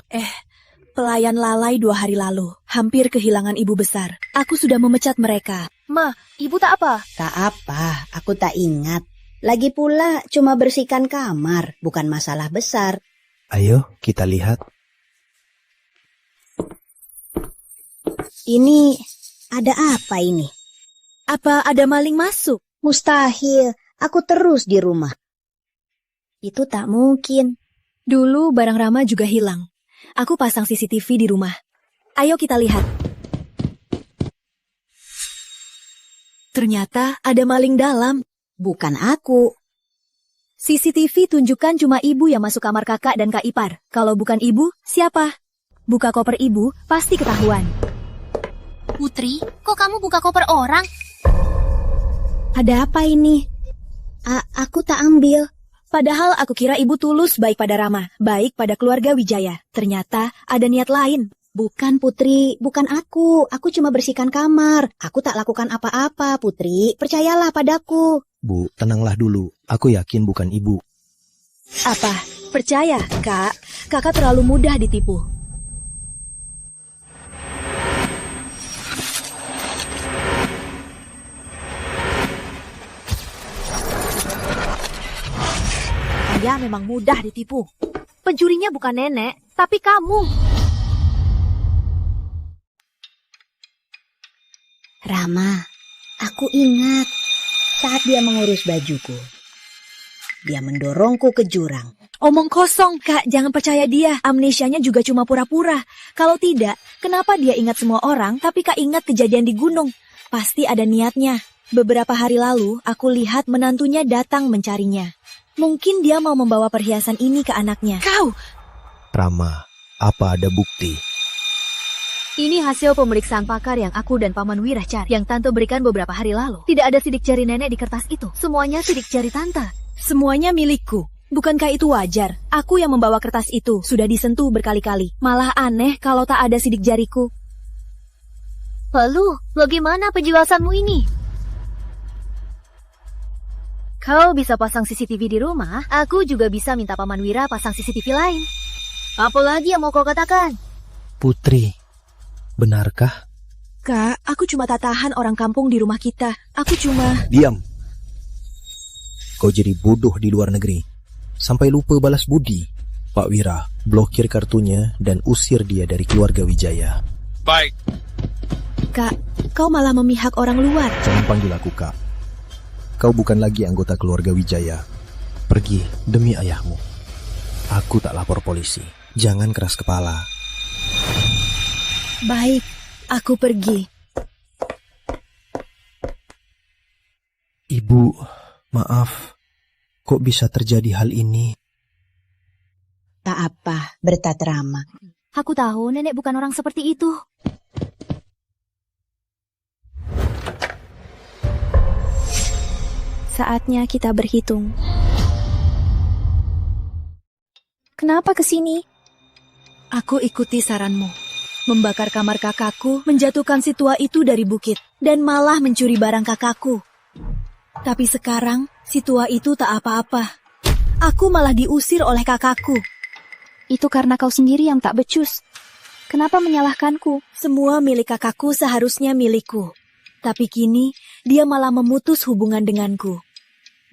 Pelayan lalai 2 hari lalu. Hampir kehilangan ibu besar. Aku sudah memecat mereka. Ma, ibu tak apa? Tak apa, aku tak ingat. Lagi pula cuma bersihkan kamar, bukan masalah besar. Ayo, kita lihat. Ini, ada apa ini? Apa ada maling masuk? Mustahil, aku terus di rumah. Itu tak mungkin. Dulu barang Rama juga hilang. Aku pasang CCTV di rumah. Ayo kita lihat. Ternyata ada maling dalam. Bukan aku. CCTV tunjukkan cuma ibu yang masuk kamar kakak dan Kak Ipar. Kalau bukan ibu, siapa? Buka koper ibu, pasti ketahuan. Putri, kok kamu buka koper orang? Ada apa ini? Aku tak ambil. Padahal aku kira ibu tulus baik pada Rama, baik pada keluarga Wijaya. Ternyata ada niat lain. Bukan Putri, bukan aku. Aku cuma bersihkan kamar. Aku tak lakukan apa-apa, Putri. Percayalah padaku. Bu, tenanglah dulu. Aku yakin bukan ibu. Apa? Percaya, Kak. Kakak terlalu mudah ditipu. Dia memang mudah ditipu. Pencurinya bukan nenek, tapi kamu. Rama, aku ingat saat dia mengurus bajuku. Dia mendorongku ke jurang. Omong kosong, Kak. Jangan percaya dia. Amnesianya juga cuma pura-pura. Kalau tidak, kenapa dia ingat semua orang, tapi Kak ingat kejadian di gunung? Pasti ada niatnya. Beberapa hari lalu, aku lihat menantunya datang mencarinya. Mungkin dia mau membawa perhiasan ini ke anaknya. Kau! Rama, apa ada bukti? Ini hasil pemeriksaan pakar yang aku dan Paman Wira cari, yang Tante berikan beberapa hari lalu. Tidak ada sidik jari nenek di kertas itu. Semuanya sidik jari Tante. Semuanya milikku. Bukankah itu wajar? Aku yang membawa kertas itu, sudah disentuh berkali-kali. Malah aneh kalau tak ada sidik jariku. Lalu, bagaimana penjelasanmu ini? Kau bisa pasang CCTV di rumah, aku juga bisa minta Paman Wira pasang CCTV lain. Apalagi yang mau kau katakan? Putri, benarkah? Kak, aku cuma tak tahan orang kampung di rumah kita. Aku cuma... Diam. Kau jadi bodoh di luar negeri. Sampai lupa balas budi. Pak Wira, blokir kartunya dan usir dia dari keluarga Wijaya. Baik. Kak, kau malah memihak orang luar. Jangan panggil aku Kak. Kau bukan lagi anggota keluarga Wijaya. Pergi demi ayahmu. Aku tak lapor polisi. Jangan keras kepala. Baik, aku pergi. Ibu, maaf. Kok bisa terjadi hal ini? Tak apa, bertat Rama. Aku tahu nenek bukan orang seperti itu. Saatnya kita berhitung. Kenapa kesini? Aku ikuti saranmu. Membakar kamar kakakku, menjatuhkan si tua itu dari bukit, dan malah mencuri barang kakakku. Tapi sekarang, si tua itu tak apa-apa. Aku malah diusir oleh kakakku. Itu karena kau sendiri yang tak becus. Kenapa menyalahkanku? Semua milik kakakku seharusnya milikku. Tapi kini, dia malah memutus hubungan denganku.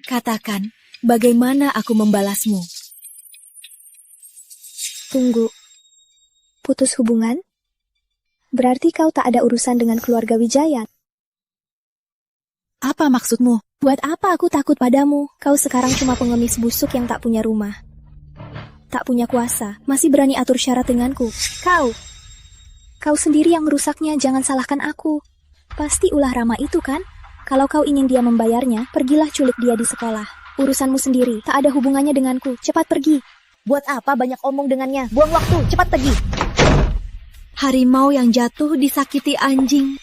Katakan, bagaimana aku membalasmu? Tunggu. Putus hubungan? Berarti kau tak ada urusan dengan keluarga Wijaya. Apa maksudmu? Buat apa aku takut padamu? Kau sekarang cuma pengemis busuk yang tak punya rumah. Tak punya kuasa, masih berani atur syarat denganku. Kau sendiri yang merusaknya, jangan salahkan aku. Pasti ulah Rama itu kan? Kalau kau ingin dia membayarnya, pergilah culik dia di sekolah. Urusanmu sendiri, tak ada hubungannya denganku. Cepat pergi. Buat apa banyak omong dengannya? Buang waktu, cepat pergi. Harimau yang jatuh disakiti anjing.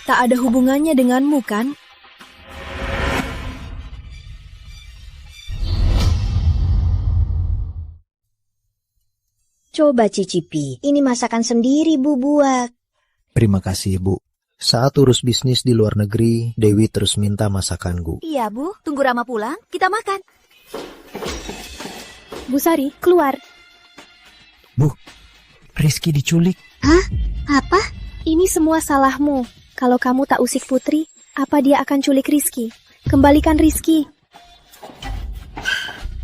Tak ada hubungannya denganmu kan? Coba cicipi, ini masakan sendiri Bu buat. Terima kasih Bu. Saat urus bisnis di luar negeri, Dewi terus minta masakanku. Iya Bu, tunggu Rama pulang, kita makan. Bu Sari, keluar. Bu, Rizky diculik. Hah? Apa? Ini semua salahmu. Kalau kamu tak usik Putri, apa dia akan culik Rizky? Kembalikan Rizky.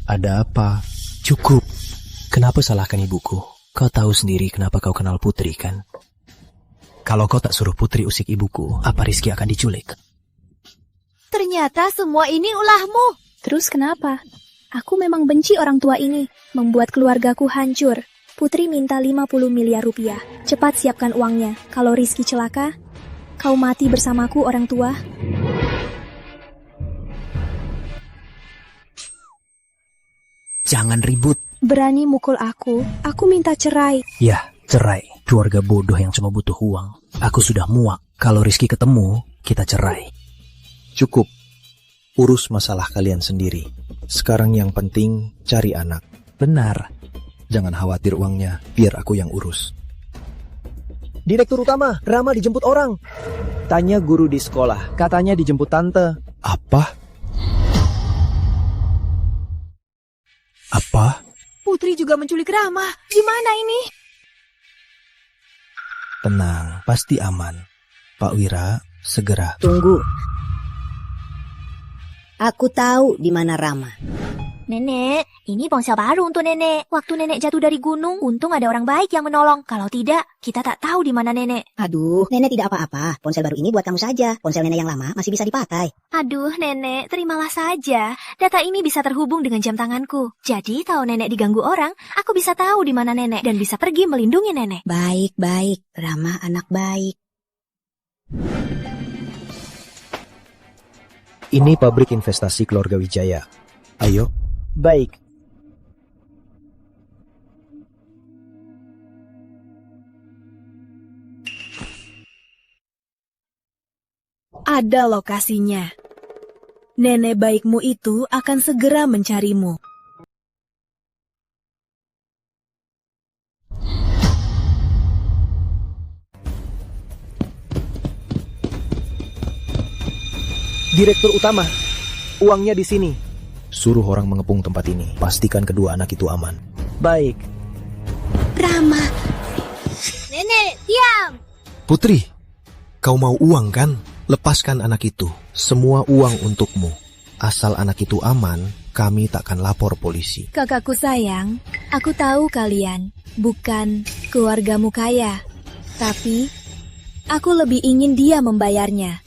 Ada apa? Cukup. Kenapa salahkan ibuku? Kau tahu sendiri kenapa kau kenal Putri kan? Kalau kau tak suruh Putri usik ibuku, apa Rizky akan diculik? Ternyata semua ini ulahmu. Terus kenapa? Aku memang benci orang tua ini, membuat keluargaku hancur. Putri minta 50 miliar rupiah. Cepat siapkan uangnya. Kalau Rizky celaka, kau mati bersamaku orang tua. Jangan ribut. Berani mukul aku minta cerai. Ya, cerai. Keluarga bodoh yang cuma butuh uang. Aku sudah muak. Kalau Rizky ketemu, kita cerai. Cukup. Urus masalah kalian sendiri. Sekarang yang penting cari anak. Benar. Jangan khawatir uangnya, biar aku yang urus. Direktur utama, Rama dijemput orang. Tanya guru di sekolah, katanya dijemput tante. Apa? Apa? Putri juga menculik Rama. Gimana ini? Tenang, pasti aman. Pak Wira, segera. Tunggu. Aku tahu di mana Rama. Nenek, ini ponsel baru untuk nenek. Waktu nenek jatuh dari gunung, untung ada orang baik yang menolong. Kalau tidak, kita tak tahu di mana nenek. Aduh, nenek tidak apa-apa. Ponsel baru ini buat kamu saja. Ponsel nenek yang lama masih bisa dipakai. Aduh, nenek, terimalah saja. Data ini bisa terhubung dengan jam tanganku. Jadi, kalau nenek diganggu orang, aku bisa tahu di mana nenek dan bisa pergi melindungi nenek. Baik. Rama anak baik. Ini pabrik investasi keluarga Wijaya. Ayo. Baik. Ada lokasinya. Nenek baikmu itu akan segera mencarimu. Direktur utama, uangnya di sini. Suruh orang mengepung tempat ini. Pastikan kedua anak itu aman. Baik. Rama. Nenek, diam. Putri, kau mau uang kan? Lepaskan anak itu. Semua uang untukmu. Asal anak itu aman, kami tak akan lapor polisi. Kakakku sayang, aku tahu kalian bukan keluargamu kaya. Tapi, aku lebih ingin dia membayarnya.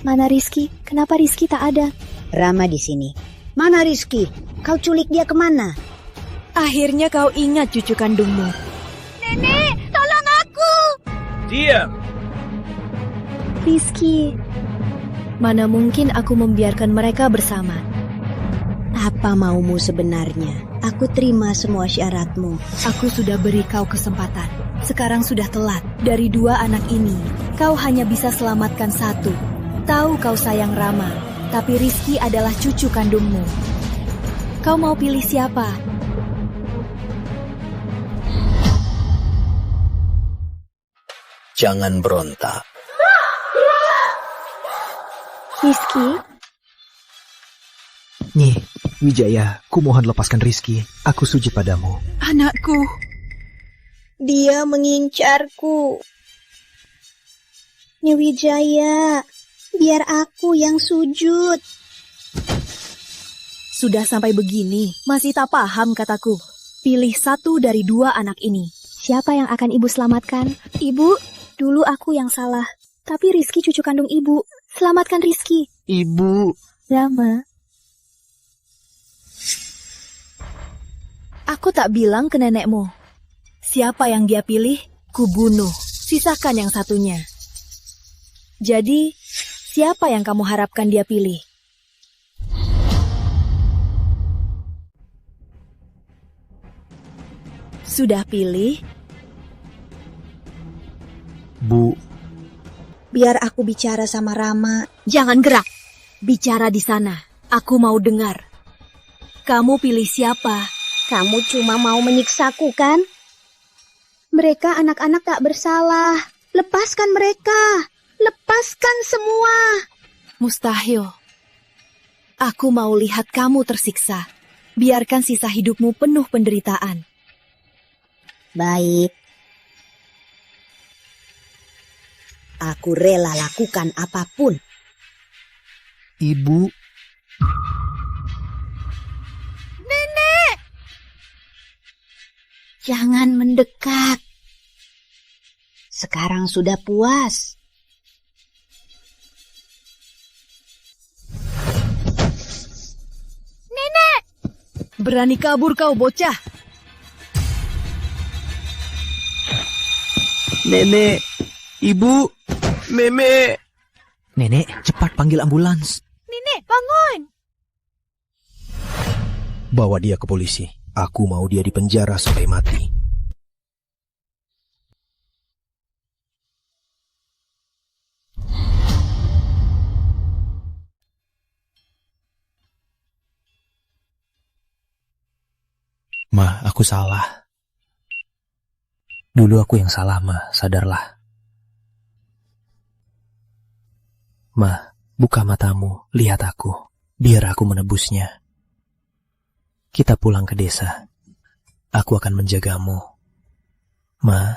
Mana Rizky? Kenapa Rizky tak ada? Rama di sini. Mana Rizky? Kau culik dia kemana? Akhirnya kau ingat cucu kandungmu. Nenek, tolong aku. Diam. Rizky. Mana mungkin aku membiarkan mereka bersama? Apa maumu sebenarnya? Aku terima semua syaratmu. Aku sudah beri kau kesempatan. Sekarang sudah telat. Dari dua anak ini, kau hanya bisa selamatkan satu. Tahu kau sayang Rama, tapi Rizky adalah cucu kandungmu. Kau mau pilih siapa? Jangan berontak. Rizky? Nyi, Wijaya, kumohon lepaskan Rizky. Aku sujud padamu. Anakku. Dia mengincarku. Nyi Wijaya, biar aku yang sujud. Sudah sampai begini, masih tak paham kataku. Pilih satu dari dua anak ini. Siapa yang akan ibu selamatkan? Ibu, dulu aku yang salah. Tapi Rizky cucu kandung ibu. Selamatkan Rizky. Ibu. Rama. Aku tak bilang ke nenekmu. Siapa yang dia pilih, kubunuh. Sisakan yang satunya. Jadi, siapa yang kamu harapkan dia pilih? Sudah pilih? Bu. Biar aku bicara sama Rama. Jangan gerak. Bicara di sana. Aku mau dengar. Kamu pilih siapa? Kamu cuma mau menyiksaku, kan? Mereka anak-anak tak bersalah. Lepaskan mereka. Lepaskan semua. Mustahil. Aku mau lihat kamu tersiksa. Biarkan sisa hidupmu penuh penderitaan. Baik. Aku rela lakukan apapun. Ibu. Nenek! Jangan mendekat. Sekarang sudah puas. Nenek! Berani kabur kau, bocah. Nenek, ibu, Meme. Nenek, cepat panggil ambulans. Nenek, bangun! Bawa dia ke polisi. Aku mau dia dipenjara sampai mati. Ma, aku salah. Dulu aku yang salah, Ma. Sadarlah. Ma, buka matamu. Lihat aku. Biar aku menebusnya. Kita pulang ke desa. Aku akan menjagamu. Ma,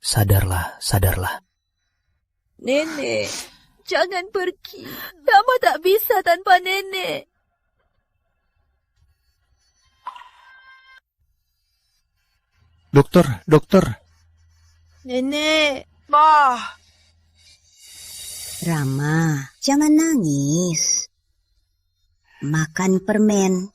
sadarlah, sadarlah. Nenek, jangan pergi. Rama tak bisa tanpa nenek. Dokter, dokter. Nenek. Ma. Rama, jangan nangis. Makan permen.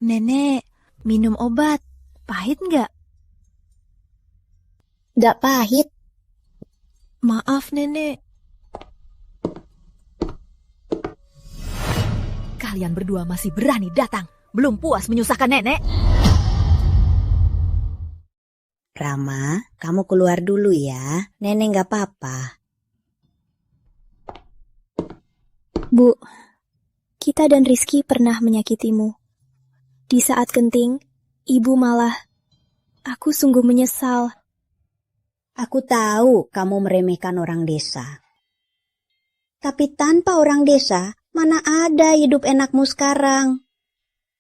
Nenek, minum obat. Pahit nggak? Nggak pahit. Maaf, Nenek. Kalian berdua masih berani datang. Belum puas menyusahkan nenek? Rama, kamu keluar dulu ya. Nenek nggak apa-apa. Bu, kita dan Rizky pernah menyakitimu. Di saat genting, ibu malah... Aku sungguh menyesal. Aku tahu kamu meremehkan orang desa. Tapi tanpa orang desa, mana ada hidup enakmu sekarang?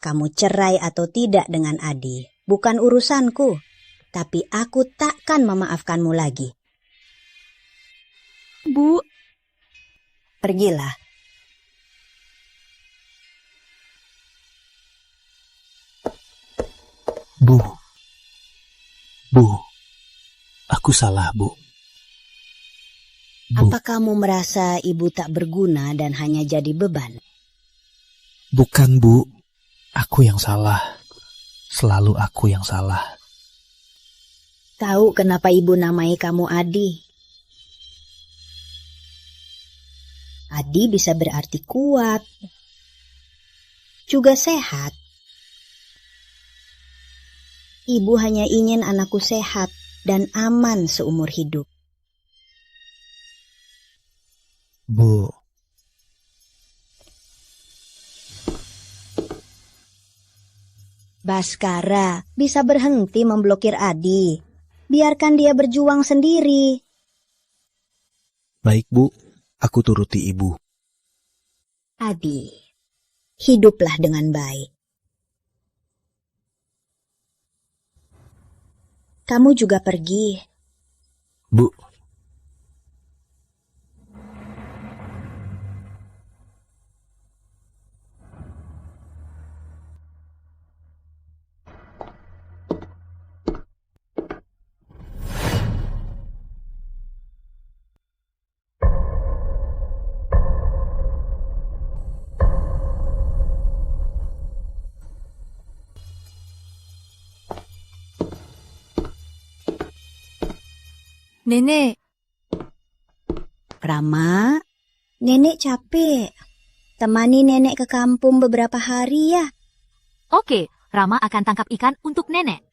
Kamu cerai atau tidak dengan Adi, bukan urusanku. Tapi aku takkan memaafkanmu lagi. Bu, pergilah. Bu, aku salah, Bu. Apa kamu merasa ibu tak berguna dan hanya jadi beban? Bukan, Bu. Aku yang salah. Selalu aku yang salah. Tahu kenapa ibu namai kamu Adi? Adi bisa berarti kuat, juga sehat. Ibu hanya ingin anakku sehat dan aman seumur hidup. Bu. Baskara bisa berhenti memblokir Adi. Biarkan dia berjuang sendiri. Baik, Bu. Aku turuti Ibu. Adi, hiduplah dengan baik. Kamu juga pergi. Bu. Nenek. Rama, nenek capek. Temani nenek ke kampung beberapa hari ya. Oke, Rama akan tangkap ikan untuk nenek.